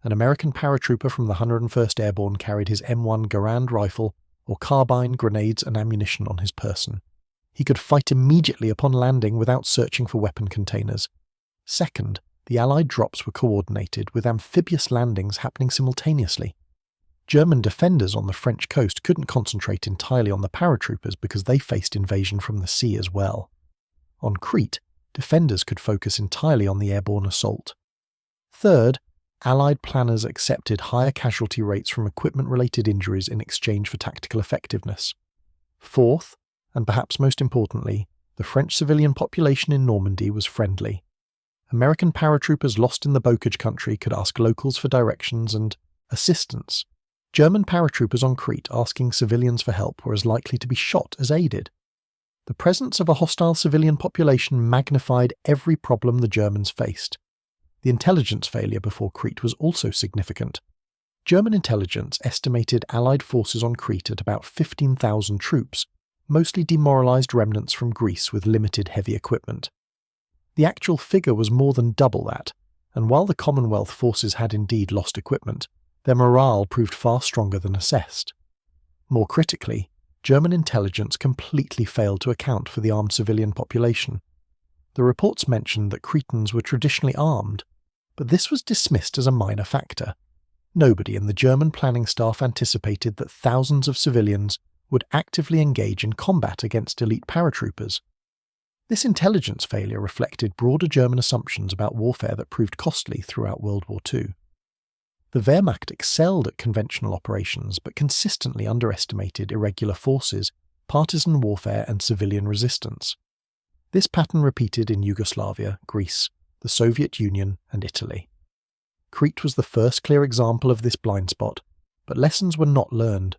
An American paratrooper from the 101st Airborne carried his M1 Garand rifle or carbine, grenades and ammunition on his person. He could fight immediately upon landing without searching for weapon containers. Second, the Allied drops were coordinated, with amphibious landings happening simultaneously. German defenders on the French coast couldn't concentrate entirely on the paratroopers because they faced invasion from the sea as well. On Crete, defenders could focus entirely on the airborne assault. Third, Allied planners accepted higher casualty rates from equipment-related injuries in exchange for tactical effectiveness. Fourth, and perhaps most importantly, the French civilian population in Normandy was friendly. American paratroopers lost in the Bocage country could ask locals for directions and assistance. German paratroopers on Crete asking civilians for help were as likely to be shot as aided. The presence of a hostile civilian population magnified every problem the Germans faced. The intelligence failure before Crete was also significant. German intelligence estimated Allied forces on Crete at about 15,000 troops, mostly demoralised remnants from Greece with limited heavy equipment. The actual figure was more than double that, and while the Commonwealth forces had indeed lost equipment, their morale proved far stronger than assessed. More critically, German intelligence completely failed to account for the armed civilian population. The reports mentioned that Cretans were traditionally armed, but this was dismissed as a minor factor. Nobody in the German planning staff anticipated that thousands of civilians would actively engage in combat against elite paratroopers. This intelligence failure reflected broader German assumptions about warfare that proved costly throughout World War II. The Wehrmacht excelled at conventional operations but consistently underestimated irregular forces, partisan warfare and civilian resistance. This pattern repeated in Yugoslavia, Greece, the Soviet Union and Italy. Crete was the first clear example of this blind spot, but lessons were not learned.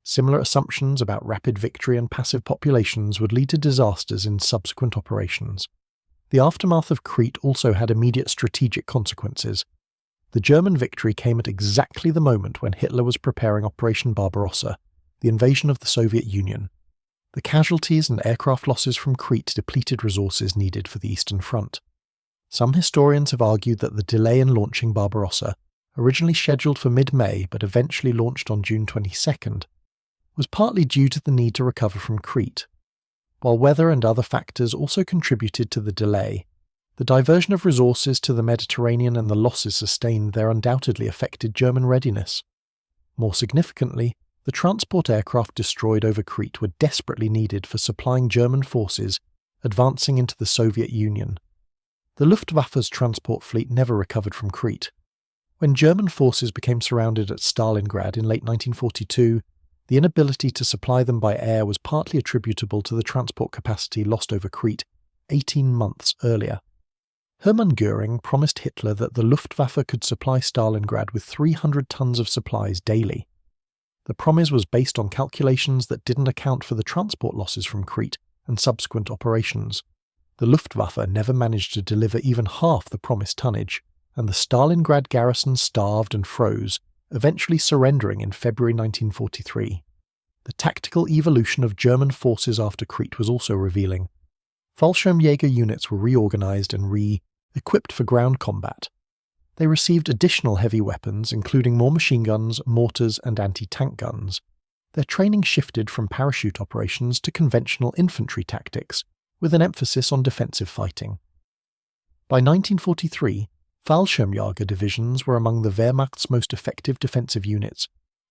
Similar assumptions about rapid victory and passive populations would lead to disasters in subsequent operations. The aftermath of Crete also had immediate strategic consequences. The German victory came at exactly the moment when Hitler was preparing Operation Barbarossa, the invasion of the Soviet Union. The casualties and aircraft losses from Crete depleted resources needed for the Eastern Front. Some historians have argued that the delay in launching Barbarossa, originally scheduled for mid-May but eventually launched on June 22nd, was partly due to the need to recover from Crete. While weather and other factors also contributed to the delay, the diversion of resources to the Mediterranean and the losses sustained there undoubtedly affected German readiness. More significantly, the transport aircraft destroyed over Crete were desperately needed for supplying German forces advancing into the Soviet Union. The Luftwaffe's transport fleet never recovered from Crete. When German forces became surrounded at Stalingrad in late 1942, the inability to supply them by air was partly attributable to the transport capacity lost over Crete 18 months earlier. Hermann Göring promised Hitler that the Luftwaffe could supply Stalingrad with 300 tons of supplies daily. The promise was based on calculations that didn't account for the transport losses from Crete and subsequent operations. The Luftwaffe never managed to deliver even half the promised tonnage, and the Stalingrad garrison starved and froze, eventually surrendering in February 1943. The tactical evolution of German forces after Crete was also revealing. Fallschirmjäger units were reorganized and equipped for ground combat. they received additional heavy weapons, including more machine guns, mortars, and anti-tank guns. Their training shifted from parachute operations to conventional infantry tactics, with an emphasis on defensive fighting. By 1943, Fallschirmjäger divisions were among the Wehrmacht's most effective defensive units,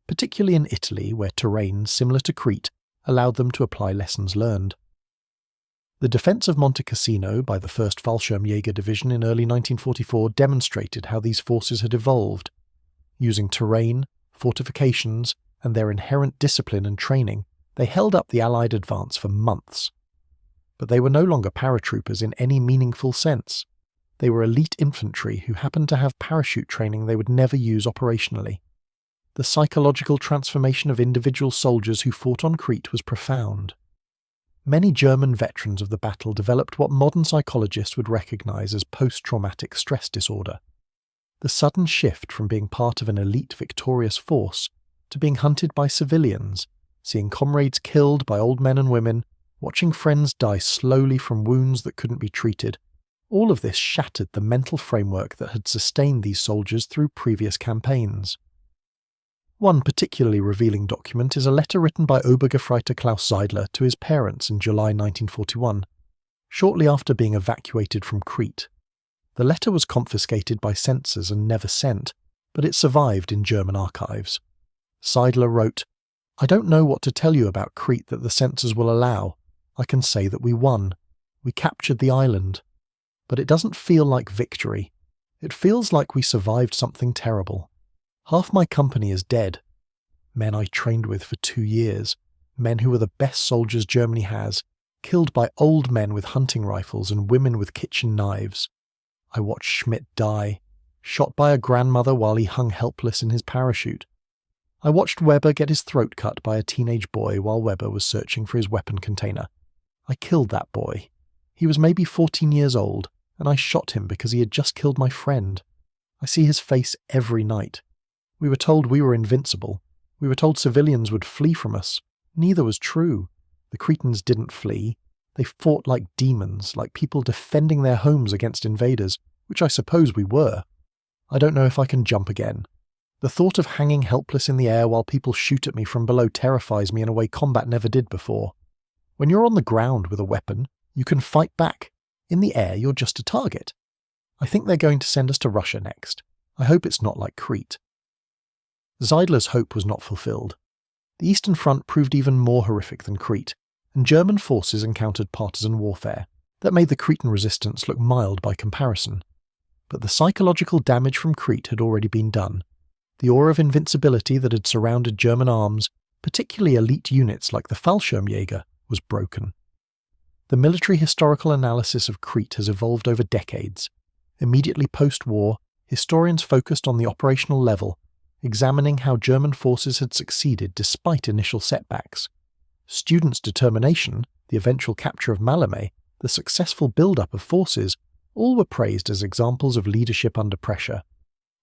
particularly in Italy, where terrain similar to Crete allowed them to apply lessons learned. The defence of Monte Cassino by the 1st Fallschirmjäger Division in early 1944 demonstrated how these forces had evolved. Using terrain, fortifications, and their inherent discipline and training, they held up the Allied advance for months. But they were no longer paratroopers in any meaningful sense. They were elite infantry who happened to have parachute training they would never use operationally. The psychological transformation of individual soldiers who fought on Crete was profound. Many German veterans of the battle developed what modern psychologists would recognize as post-traumatic stress disorder. The sudden shift from being part of an elite victorious force to being hunted by civilians, seeing comrades killed by old men and women, watching friends die slowly from wounds that couldn't be treated, all of this shattered the mental framework that had sustained these soldiers through previous campaigns. One particularly revealing document is a letter written by Obergefreiter Klaus Seidler to his parents in July 1941, shortly after being evacuated from Crete. The letter was confiscated by censors and never sent, but it survived in German archives. Seidler wrote, "I don't know what to tell you about Crete that the censors will allow. I can say that we won. We captured the island. But it doesn't feel like victory. It feels like we survived something terrible. Half my company is dead. Men I trained with for 2 years, men who were the best soldiers Germany has, killed by old men with hunting rifles and women with kitchen knives. I watched Schmidt die, shot by a grandmother while he hung helpless in his parachute. I watched Weber get his throat cut by a teenage boy while Weber was searching for his weapon container. I killed that boy. He was maybe 14 years old, and I shot him because he had just killed my friend. I see his face every night. We were told we were invincible. We were told civilians would flee from us. Neither was true. The Cretans didn't flee. They fought like demons, like people defending their homes against invaders, which I suppose we were. I don't know if I can jump again. The thought of hanging helpless in the air while people shoot at me from below terrifies me in a way combat never did before. When you're on the ground with a weapon, you can fight back. In the air, you're just a target. I think they're going to send us to Russia next. I hope it's not like Crete." Seidler's hope was not fulfilled. The Eastern Front proved even more horrific than Crete, and German forces encountered partisan warfare that made the Cretan resistance look mild by comparison. But the psychological damage from Crete had already been done. The aura of invincibility that had surrounded German arms, particularly elite units like the Fallschirmjäger, was broken. The military historical analysis of Crete has evolved over decades. Immediately post-war, historians focused on the operational level, examining how German forces had succeeded despite initial setbacks. Students' determination, the eventual capture of Malmö, the successful build-up of forces, all were praised as examples of leadership under pressure.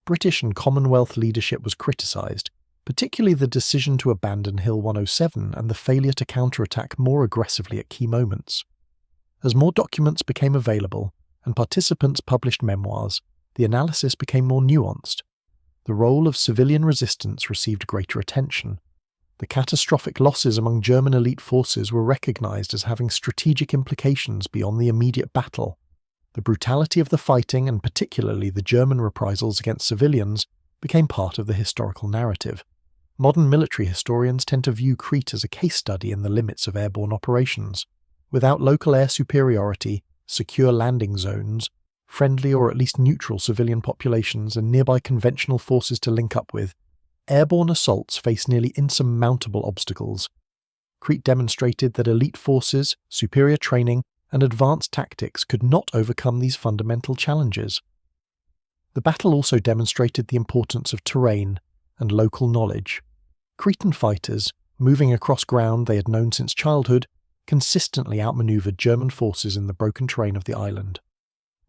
British and Commonwealth leadership was criticised, particularly the decision to abandon Hill 107 and the failure to counterattack more aggressively at key moments. As more documents became available and participants published memoirs, the analysis became more nuanced. The role of civilian resistance received greater attention. The catastrophic losses among German elite forces were recognised as having strategic implications beyond the immediate battle. The brutality of the fighting, and particularly the German reprisals against civilians, became part of the historical narrative. Modern military historians tend to view Crete as a case study in the limits of airborne operations. Without local air superiority, secure landing zones, friendly or at least neutral civilian populations and nearby conventional forces to link up with, airborne assaults face nearly insurmountable obstacles. Crete demonstrated that elite forces, superior training, and advanced tactics could not overcome these fundamental challenges. The battle also demonstrated the importance of terrain and local knowledge. Cretan fighters, moving across ground they had known since childhood, consistently outmaneuvered German forces in the broken terrain of the island.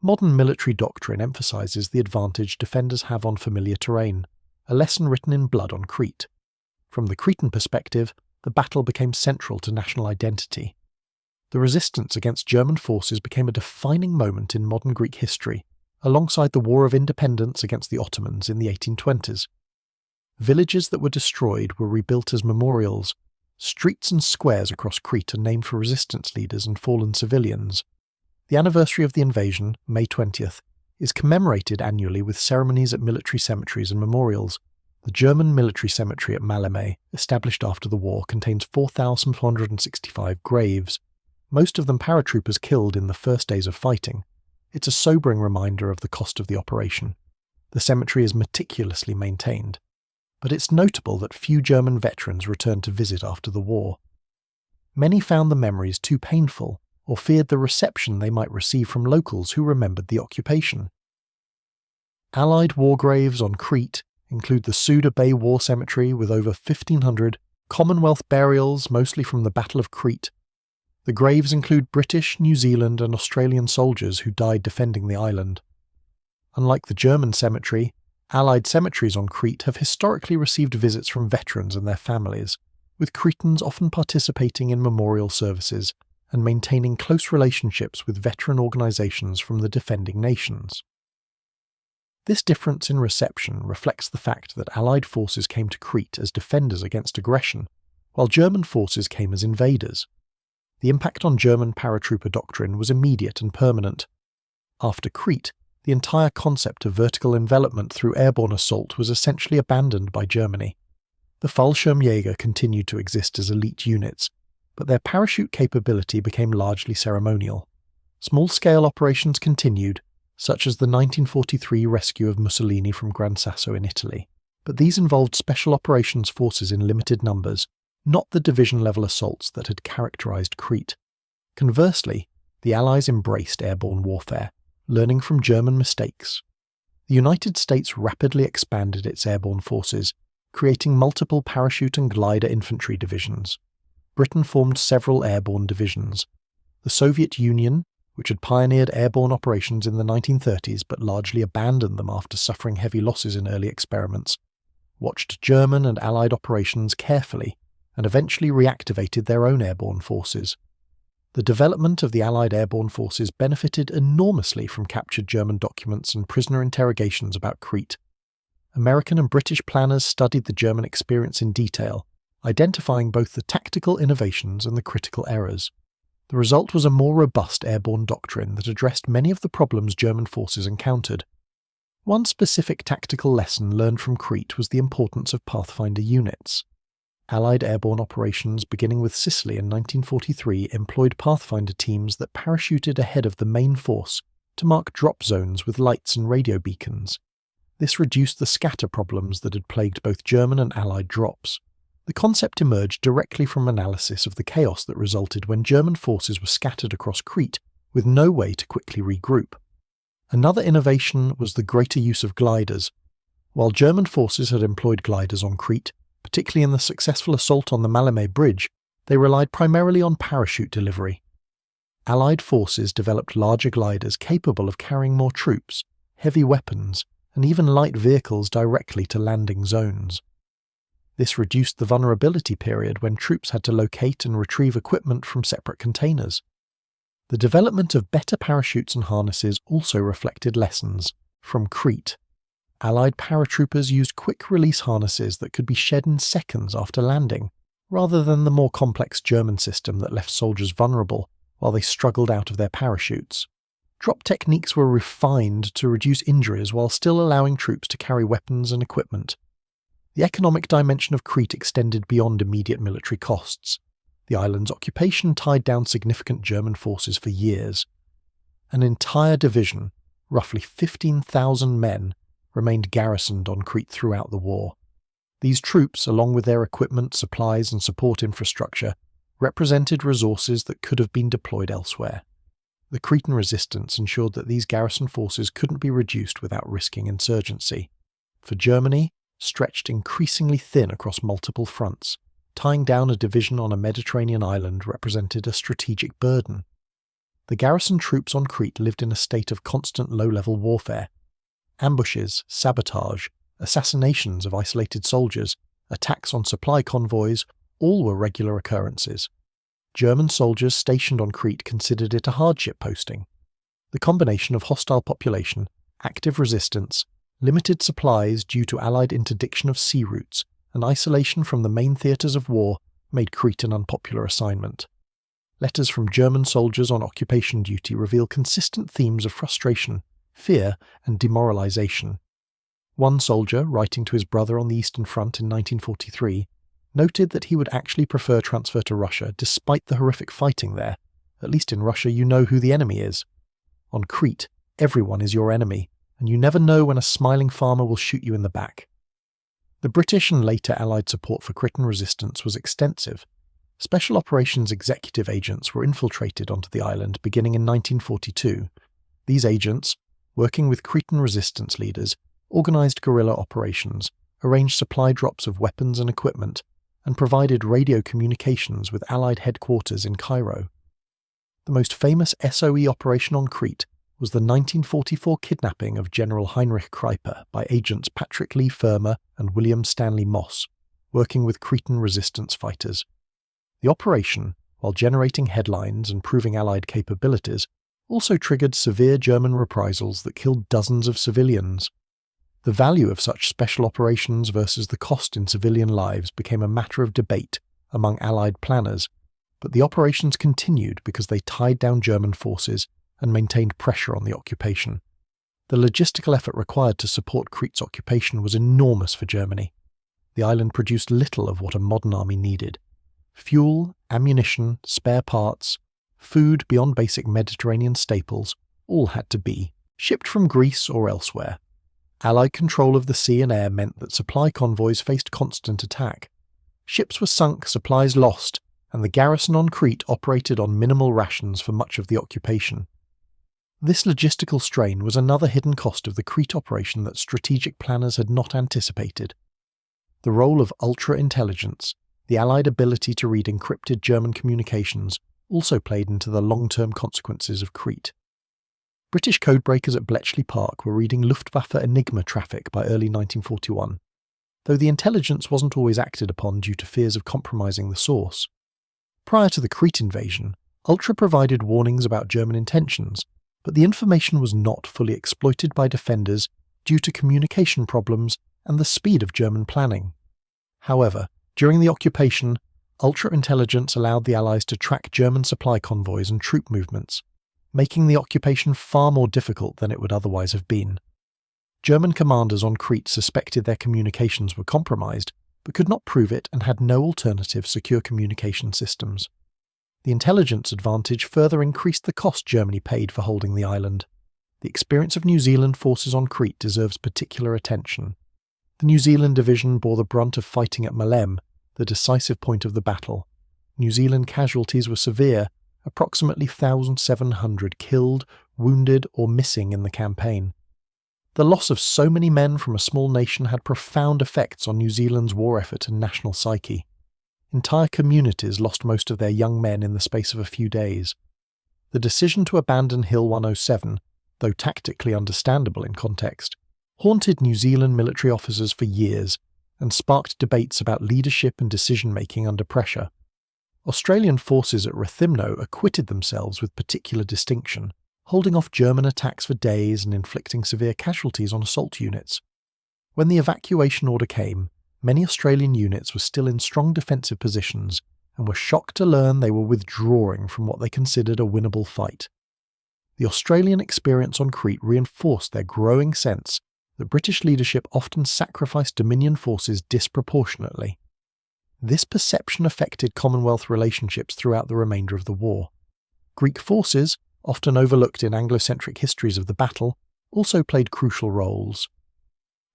Modern military doctrine emphasizes the advantage defenders have on familiar terrain, a lesson written in blood on Crete. From the Cretan perspective, the battle became central to national identity. The resistance against German forces became a defining moment in modern Greek history, alongside the War of Independence against the Ottomans in the 1820s. Villages that were destroyed were rebuilt as memorials. Streets and squares across Crete are named for resistance leaders and fallen civilians. The anniversary of the invasion, May 20th, is commemorated annually with ceremonies at military cemeteries and memorials. The German military cemetery at Maleme, established after the war, contains 4,465 graves, most of them paratroopers killed in the first days of fighting. It's a sobering reminder of the cost of the operation. The cemetery is meticulously maintained, but it's notable that few German veterans returned to visit after the war. Many found the memories too painful, or feared the reception they might receive from locals who remembered the occupation. Allied war graves on Crete include the Souda Bay War Cemetery with over 1,500 Commonwealth burials, mostly from the Battle of Crete. The graves include British, New Zealand and Australian soldiers who died defending the island. Unlike the German cemetery, Allied cemeteries on Crete have historically received visits from veterans and their families, with Cretans often participating in memorial services and maintaining close relationships with veteran organisations from the defending nations. This difference in reception reflects the fact that Allied forces came to Crete as defenders against aggression, while German forces came as invaders. The impact on German paratrooper doctrine was immediate and permanent. After Crete, the entire concept of vertical envelopment through airborne assault was essentially abandoned by Germany. The Fallschirmjäger continued to exist as elite units, but their parachute capability became largely ceremonial. Small-scale operations continued, such as the 1943 rescue of Mussolini from Gran Sasso in Italy, but these involved special operations forces in limited numbers, not the division-level assaults that had characterized Crete. Conversely, the Allies embraced airborne warfare, learning from German mistakes. The United States rapidly expanded its airborne forces, creating multiple parachute and glider infantry divisions. Britain formed several airborne divisions. The Soviet Union, which had pioneered airborne operations in the 1930s but largely abandoned them after suffering heavy losses in early experiments, watched German and Allied operations carefully and eventually reactivated their own airborne forces. The development of the Allied airborne forces benefited enormously from captured German documents and prisoner interrogations about Crete. American and British planners studied the German experience in detail, identifying both the tactical innovations and the critical errors. The result was a more robust airborne doctrine that addressed many of the problems German forces encountered. One specific tactical lesson learned from Crete was the importance of Pathfinder units. Allied airborne operations beginning with Sicily in 1943 employed Pathfinder teams that parachuted ahead of the main force to mark drop zones with lights and radio beacons. This reduced the scatter problems that had plagued both German and Allied drops. The concept emerged directly from analysis of the chaos that resulted when German forces were scattered across Crete with no way to quickly regroup. Another innovation was the greater use of gliders. While German forces had employed gliders on Crete, particularly in the successful assault on the Maleme Bridge, they relied primarily on parachute delivery. Allied forces developed larger gliders capable of carrying more troops, heavy weapons, and even light vehicles directly to landing zones. This reduced the vulnerability period when troops had to locate and retrieve equipment from separate containers. The development of better parachutes and harnesses also reflected lessons from Crete. Allied paratroopers used quick-release harnesses that could be shed in seconds after landing, rather than the more complex German system that left soldiers vulnerable while they struggled out of their parachutes. Drop techniques were refined to reduce injuries while still allowing troops to carry weapons and equipment. The economic dimension of Crete extended beyond immediate military costs. The island's occupation tied down significant German forces for years. An entire division, roughly 15,000 men, remained garrisoned on Crete throughout the war. These troops, along with their equipment, supplies and support infrastructure, represented resources that could have been deployed elsewhere. The Cretan resistance ensured that these garrison forces couldn't be reduced without risking insurgency. For Germany, stretched increasingly thin across multiple fronts, tying down a division on a Mediterranean island represented a strategic burden. The garrison troops on Crete lived in a state of constant low-level warfare. Ambushes, sabotage, assassinations of isolated soldiers, attacks on supply convoys, all were regular occurrences. German soldiers stationed on Crete considered it a hardship posting. The combination of hostile population active resistance, limited supplies due to Allied interdiction of sea routes, and isolation from the main theatres of war made Crete an unpopular assignment. Letters from German soldiers on occupation duty reveal consistent themes of frustration, fear, and demoralisation. One soldier, writing to his brother on the Eastern Front in 1943, noted that he would actually prefer transfer to Russia despite the horrific fighting there. At least in Russia you know who the enemy is. On Crete, everyone is your enemy, and you never know when a smiling farmer will shoot you in the back. The British and later Allied support for Cretan resistance was extensive. Special Operations executive agents were infiltrated onto the island beginning in 1942. These agents, working with Cretan resistance leaders, organised guerrilla operations, arranged supply drops of weapons and equipment, and provided radio communications with Allied headquarters in Cairo. The most famous SOE operation on Crete was the 1944 kidnapping of General Heinrich Kreiper by agents Patrick Lee Firmer and William Stanley Moss, working with Cretan resistance fighters. The operation, while generating headlines and proving Allied capabilities, also triggered severe German reprisals that killed dozens of civilians. The value of such special operations versus the cost in civilian lives became a matter of debate among Allied planners, but the operations continued because they tied down German forces and maintained pressure on the occupation. The logistical effort required to support Crete's occupation was enormous for Germany. The island produced little of what a modern army needed. Fuel, ammunition, spare parts, food beyond basic Mediterranean staples all had to be shipped from Greece or elsewhere. Allied control of the sea and air meant that supply convoys faced constant attack. Ships were sunk, supplies lost, and the garrison on Crete operated on minimal rations for much of the occupation. This logistical strain was another hidden cost of the Crete operation that strategic planners had not anticipated. The role of ultra-intelligence, the Allied ability to read encrypted German communications, also played into the long-term consequences of Crete. British codebreakers at Bletchley Park were reading Luftwaffe Enigma traffic by early 1941, though the intelligence wasn't always acted upon due to fears of compromising the source. Prior to the Crete invasion, Ultra provided warnings about German intentions, but the information was not fully exploited by defenders due to communication problems and the speed of German planning. However, during the occupation, Ultra intelligence allowed the Allies to track German supply convoys and troop movements, making the occupation far more difficult than it would otherwise have been. German commanders on Crete suspected their communications were compromised, but could not prove it and had no alternative secure communication systems. The intelligence advantage further increased the cost Germany paid for holding the island. The experience of New Zealand forces on Crete deserves particular attention. The New Zealand division bore the brunt of fighting at Malem, the decisive point of the battle. New Zealand casualties were severe, approximately 1,700 killed, wounded, or missing in the campaign. The loss of so many men from a small nation had profound effects on New Zealand's war effort and national psyche. Entire communities lost most of their young men in the space of a few days. The decision to abandon Hill 107, though tactically understandable in context, haunted New Zealand military officers for years and sparked debates about leadership and decision-making under pressure. Australian forces at Rethymno acquitted themselves with particular distinction, holding off German attacks for days and inflicting severe casualties on assault units. When the evacuation order came, many Australian units were still in strong defensive positions and were shocked to learn they were withdrawing from what they considered a winnable fight. The Australian experience on Crete reinforced their growing sense that British leadership often sacrificed Dominion forces disproportionately. This perception affected Commonwealth relationships throughout the remainder of the war. Greek forces, often overlooked in Anglo-centric histories of the battle, also played crucial roles.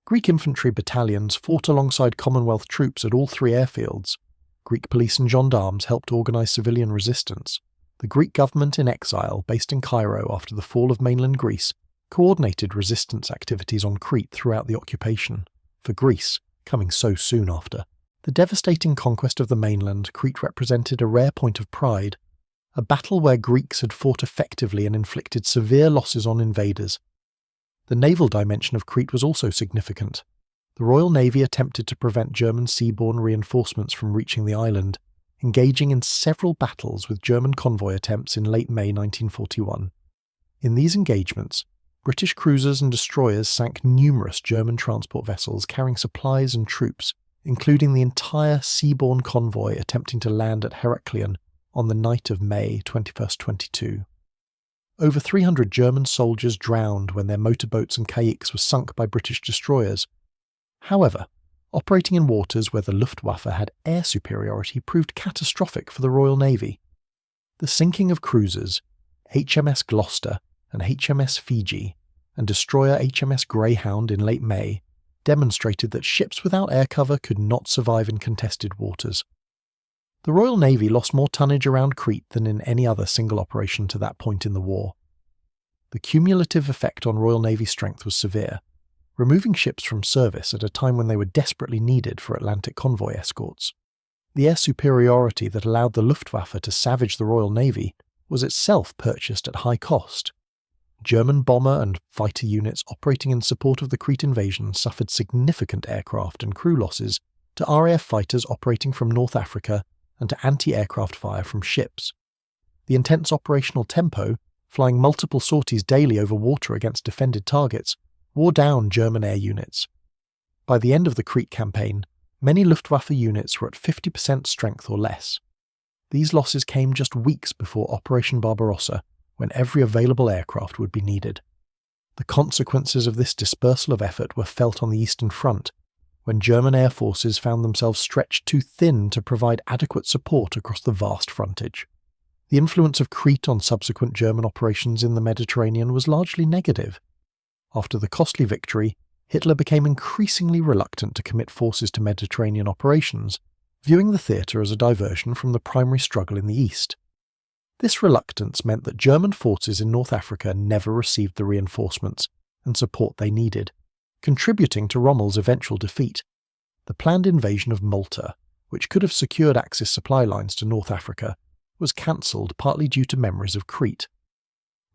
Greek infantry battalions fought alongside Commonwealth troops at all three airfields. Greek police and gendarmes helped organise civilian resistance. The Greek government in exile, based in Cairo after the fall of mainland Greece, coordinated resistance activities on Crete throughout the occupation. For Greece, coming so soon after, the devastating conquest of the mainland, Crete represented a rare point of pride, a battle where Greeks had fought effectively and inflicted severe losses on invaders. The naval dimension of Crete was also significant. The Royal Navy attempted to prevent German seaborne reinforcements from reaching the island, engaging in several battles with German convoy attempts in late May 1941. In these engagements, British cruisers and destroyers sank numerous German transport vessels carrying supplies and troops, including the entire seaborne convoy attempting to land at Heraklion on the night of May 21st, 22. Over 300 German soldiers drowned when their motorboats and caiques were sunk by British destroyers. However, operating in waters where the Luftwaffe had air superiority proved catastrophic for the Royal Navy. The sinking of cruisers, HMS Gloucester and HMS Fiji, and destroyer HMS Greyhound in late May, demonstrated that ships without air cover could not survive in contested waters. The Royal Navy lost more tonnage around Crete than in any other single operation to that point in the war. The cumulative effect on Royal Navy strength was severe, removing ships from service at a time when they were desperately needed for Atlantic convoy escorts. The air superiority that allowed the Luftwaffe to savage the Royal Navy was itself purchased at high cost. German bomber and fighter units operating in support of the Crete invasion suffered significant aircraft and crew losses to RAF fighters operating from North Africa and to anti-aircraft fire from ships. The intense operational tempo, flying multiple sorties daily over water against defended targets, wore down German air units. By the end of the Crete campaign, many Luftwaffe units were at 50% strength or less. These losses came just weeks before Operation Barbarossa, when every available aircraft would be needed. The consequences of this dispersal of effort were felt on the Eastern Front, when German air forces found themselves stretched too thin to provide adequate support across the vast frontage. The influence of Crete on subsequent German operations in the Mediterranean was largely negative. After the costly victory, Hitler became increasingly reluctant to commit forces to Mediterranean operations, viewing the theatre as a diversion from the primary struggle in the East. This reluctance meant that German forces in North Africa never received the reinforcements and support they needed, contributing to Rommel's eventual defeat. The planned invasion of Malta, which could have secured Axis supply lines to North Africa, was cancelled partly due to memories of Crete.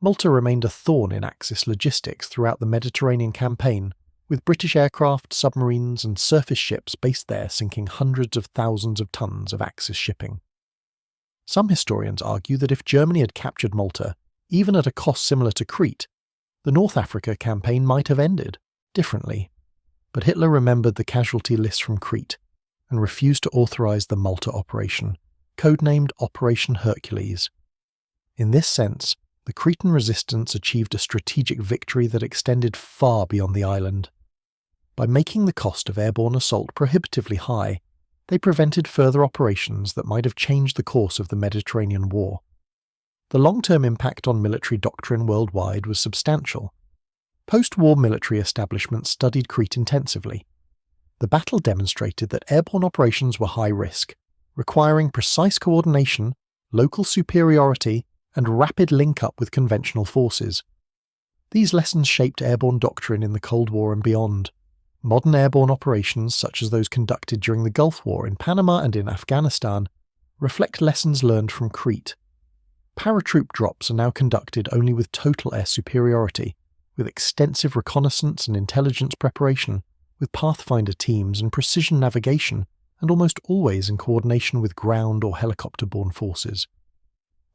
Malta remained a thorn in Axis logistics throughout the Mediterranean campaign, with British aircraft, submarines and surface ships based there sinking hundreds of thousands of tons of Axis shipping. Some historians argue that if Germany had captured Malta, even at a cost similar to Crete, the North Africa campaign might have ended differently. But Hitler remembered the casualty lists from Crete and refused to authorize the Malta operation, codenamed Operation Hercules. In this sense, the Cretan resistance achieved a strategic victory that extended far beyond the island. By making the cost of airborne assault prohibitively high, they prevented further operations that might have changed the course of the Mediterranean War. The long-term impact on military doctrine worldwide was substantial. Post-war military establishments studied Crete intensively. The battle demonstrated that airborne operations were high risk, requiring precise coordination, local superiority, and rapid link-up with conventional forces. These lessons shaped airborne doctrine in the Cold War and beyond. Modern airborne operations, such as those conducted during the Gulf War in Panama and in Afghanistan, reflect lessons learned from Crete. Paratroop drops are now conducted only with total air superiority, with extensive reconnaissance and intelligence preparation, with pathfinder teams and precision navigation, and almost always in coordination with ground or helicopter-borne forces.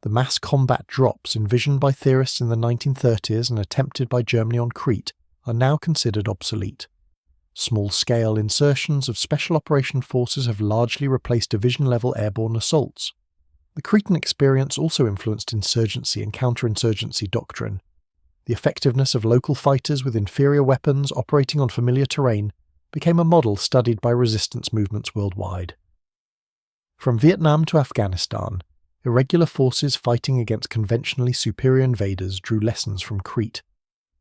The mass combat drops envisioned by theorists in the 1930s and attempted by Germany on Crete are now considered obsolete. Small-scale insertions of special operation forces have largely replaced division-level airborne assaults. The Cretan experience also influenced insurgency and counterinsurgency doctrine. The effectiveness of local fighters with inferior weapons operating on familiar terrain became a model studied by resistance movements worldwide. From Vietnam to Afghanistan, irregular forces fighting against conventionally superior invaders drew lessons from Crete.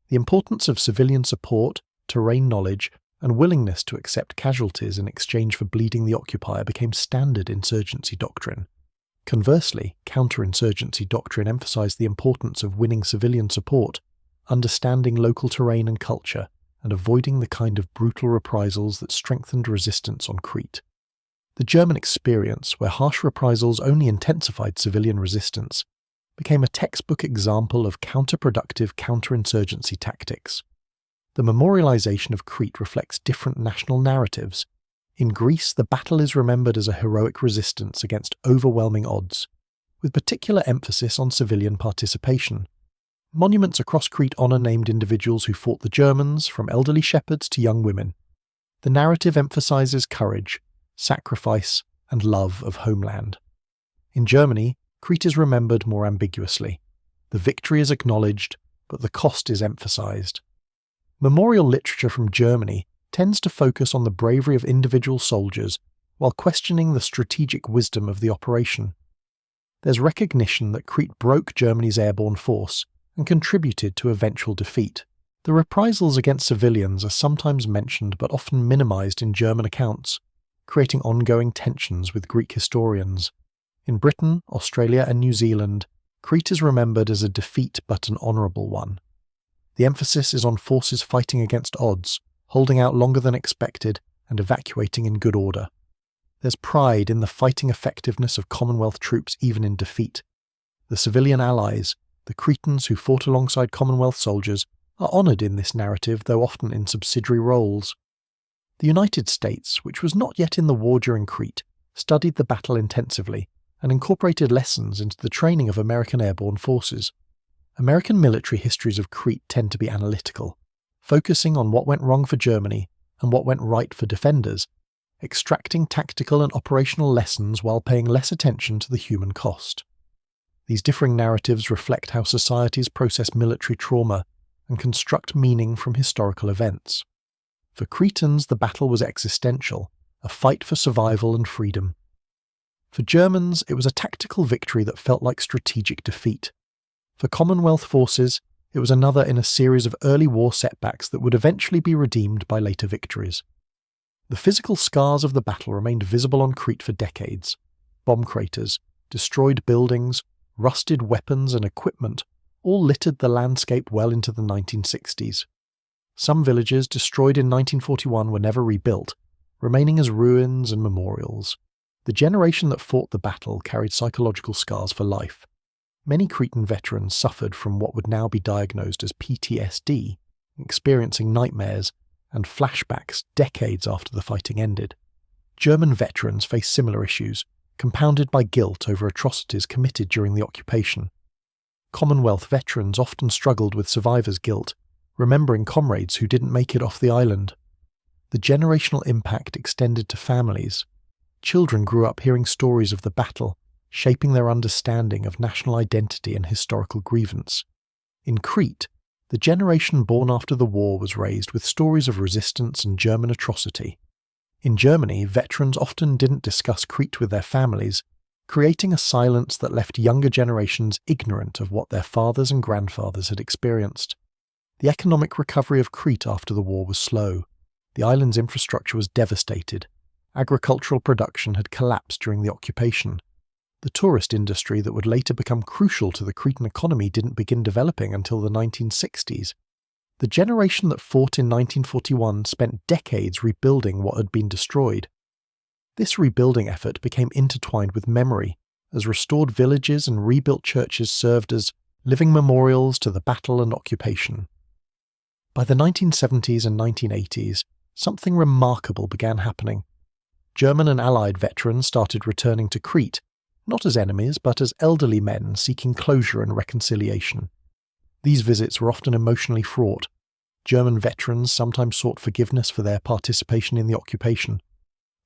The importance of civilian support, terrain knowledge, and willingness to accept casualties in exchange for bleeding the occupier became standard insurgency doctrine. Conversely, counterinsurgency doctrine emphasized the importance of winning civilian support, understanding local terrain and culture, and avoiding the kind of brutal reprisals that strengthened resistance on Crete. The German experience, where harsh reprisals only intensified civilian resistance, became a textbook example of counterproductive counterinsurgency tactics. The memorialization of Crete reflects different national narratives. In Greece, the battle is remembered as a heroic resistance against overwhelming odds, with particular emphasis on civilian participation. Monuments across Crete honour named individuals who fought the Germans, from elderly shepherds to young women. The narrative emphasises courage, sacrifice, and love of homeland. In Germany, Crete is remembered more ambiguously. The victory is acknowledged, but the cost is emphasised. Memorial literature from Germany tends to focus on the bravery of individual soldiers while questioning the strategic wisdom of the operation. There's recognition that Crete broke Germany's airborne force and contributed to eventual defeat. The reprisals against civilians are sometimes mentioned but often minimised in German accounts, creating ongoing tensions with Greek historians. In Britain, Australia and New Zealand, Crete is remembered as a defeat but an honourable one. The emphasis is on forces fighting against odds, holding out longer than expected, and evacuating in good order. There's pride in the fighting effectiveness of Commonwealth troops even in defeat. The civilian allies, the Cretans who fought alongside Commonwealth soldiers, are honoured in this narrative, though often in subsidiary roles. The United States, which was not yet in the war during Crete, studied the battle intensively and incorporated lessons into the training of American airborne forces. American military histories of Crete tend to be analytical, focusing on what went wrong for Germany and what went right for defenders, extracting tactical and operational lessons while paying less attention to the human cost. These differing narratives reflect how societies process military trauma and construct meaning from historical events. For Cretans, the battle was existential, a fight for survival and freedom. For Germans, it was a tactical victory that felt like strategic defeat. For Commonwealth forces, it was another in a series of early war setbacks that would eventually be redeemed by later victories. The physical scars of the battle remained visible on Crete for decades. Bomb craters, destroyed buildings, rusted weapons and equipment all littered the landscape well into the 1960s. Some villages destroyed in 1941 were never rebuilt, remaining as ruins and memorials. The generation that fought the battle carried psychological scars for life. Many Cretan veterans suffered from what would now be diagnosed as PTSD, experiencing nightmares and flashbacks decades after the fighting ended. German veterans faced similar issues, compounded by guilt over atrocities committed during the occupation. Commonwealth veterans often struggled with survivor's guilt, remembering comrades who didn't make it off the island. The generational impact extended to families. Children grew up hearing stories of the battle, shaping their understanding of national identity and historical grievance. In Crete, the generation born after the war was raised with stories of resistance and German atrocity. In Germany, veterans often didn't discuss Crete with their families, creating a silence that left younger generations ignorant of what their fathers and grandfathers had experienced. The economic recovery of Crete after the war was slow. The island's infrastructure was devastated. Agricultural production had collapsed during the occupation. The tourist industry that would later become crucial to the Cretan economy didn't begin developing until the 1960s. The generation that fought in 1941 spent decades rebuilding what had been destroyed. This rebuilding effort became intertwined with memory, as restored villages and rebuilt churches served as living memorials to the battle and occupation. By the 1970s and 1980s, something remarkable began happening. German and Allied veterans started returning to Crete, not as enemies but as elderly men seeking closure and reconciliation. These visits were often emotionally fraught. German veterans sometimes sought forgiveness for their participation in the occupation.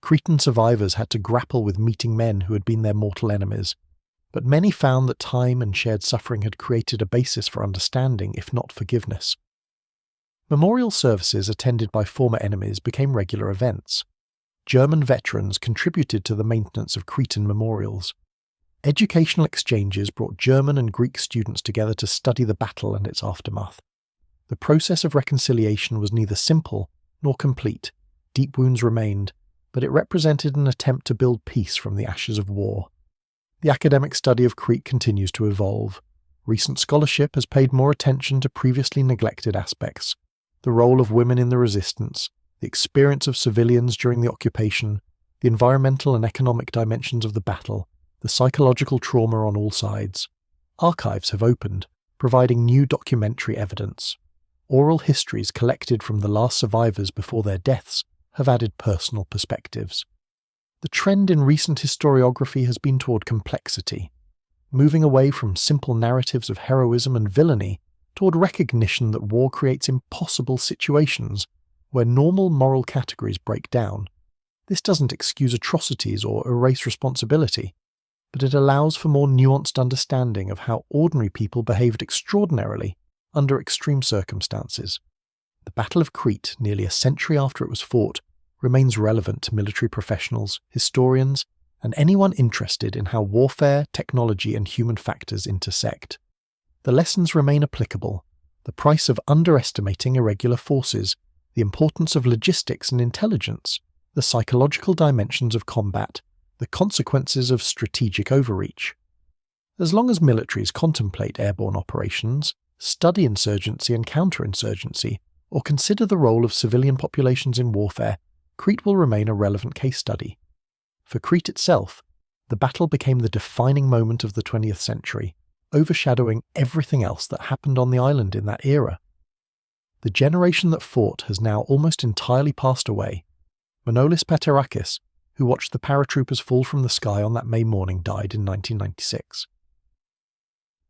Cretan survivors had to grapple with meeting men who had been their mortal enemies, but many found that time and shared suffering had created a basis for understanding, if not forgiveness. Memorial services attended by former enemies became regular events. German veterans contributed to the maintenance of Cretan memorials. Educational exchanges brought German and Greek students together to study the battle and its aftermath. The process of reconciliation was neither simple nor complete. Deep wounds remained, but it represented an attempt to build peace from the ashes of war. The academic study of Crete continues to evolve. Recent scholarship has paid more attention to previously neglected aspects: the role of women in the resistance, the experience of civilians during the occupation, the environmental and economic dimensions of the battle, the psychological trauma on all sides. Archives have opened, providing new documentary evidence. Oral histories collected from the last survivors before their deaths have added personal perspectives. The trend in recent historiography has been toward complexity, moving away from simple narratives of heroism and villainy toward recognition that war creates impossible situations where normal moral categories break down. This doesn't excuse atrocities or erase responsibility, but it allows for more nuanced understanding of how ordinary people behaved extraordinarily under extreme circumstances. The Battle of Crete, nearly a century after it was fought, remains relevant to military professionals, historians, and anyone interested in how warfare, technology, and human factors intersect. The lessons remain applicable: the price of underestimating irregular forces, the importance of logistics and intelligence, the psychological dimensions of combat, the consequences of strategic overreach. As long as militaries contemplate airborne operations, study insurgency and counterinsurgency, or consider the role of civilian populations in warfare, Crete will remain a relevant case study. For Crete itself, the battle became the defining moment of the 20th century, overshadowing everything else that happened on the island in that era. The generation that fought has now almost entirely passed away. Manolis Paterakis, who watched the paratroopers fall from the sky on that May morning, died in 1996.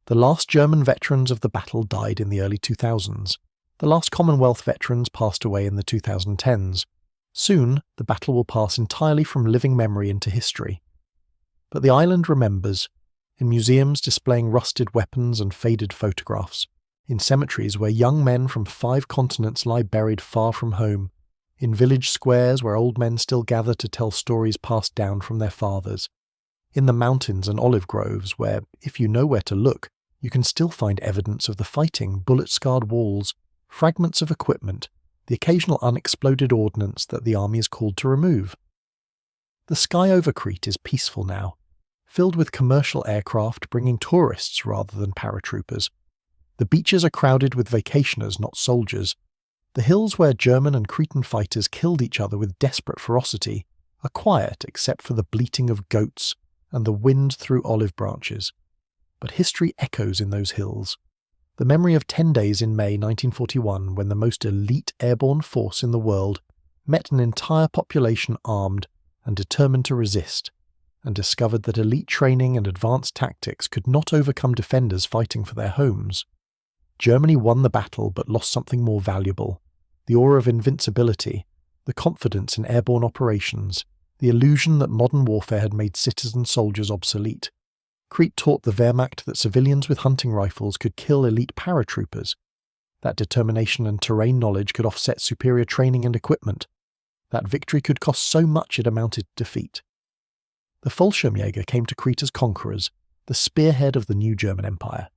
The last German veterans of the battle died in the early 2000s. The last Commonwealth veterans passed away in the 2010s. Soon, the battle will pass entirely from living memory into history. But the island remembers, in museums displaying rusted weapons and faded photographs, in cemeteries where young men from 5 continents lie buried far from home, in village squares where old men still gather to tell stories passed down from their fathers, in the mountains and olive groves where, if you know where to look, you can still find evidence of the fighting, bullet-scarred walls, fragments of equipment, the occasional unexploded ordnance that the army is called to remove. The sky over Crete is peaceful now, filled with commercial aircraft bringing tourists rather than paratroopers. The beaches are crowded with vacationers, not soldiers. The hills where German and Cretan fighters killed each other with desperate ferocity are quiet except for the bleating of goats and the wind through olive branches. But history echoes in those hills. The memory of 10 days in May 1941 when the most elite airborne force in the world met an entire population armed and determined to resist, and discovered that elite training and advanced tactics could not overcome defenders fighting for their homes. Germany won the battle but lost something more valuable: the aura of invincibility, the confidence in airborne operations, the illusion that modern warfare had made citizen soldiers obsolete. Crete taught the Wehrmacht that civilians with hunting rifles could kill elite paratroopers, that determination and terrain knowledge could offset superior training and equipment, that victory could cost so much it amounted to defeat. The Fallschirmjäger came to Crete as conquerors, the spearhead of the new German Empire.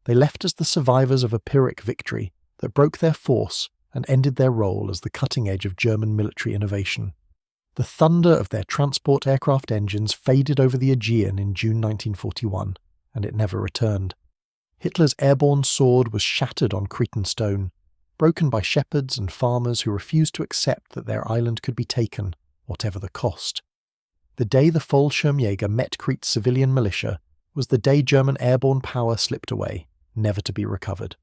They left as the survivors of a Pyrrhic victory that broke their force and ended their role as the cutting edge of German military innovation. The thunder of their transport aircraft engines faded over the Aegean in June 1941, and it never returned. Hitler's airborne sword was shattered on Cretan stone, broken by shepherds and farmers who refused to accept that their island could be taken, whatever the cost. The day the Fallschirmjäger met Crete's civilian militia was the day German airborne power slipped away, never to be recovered.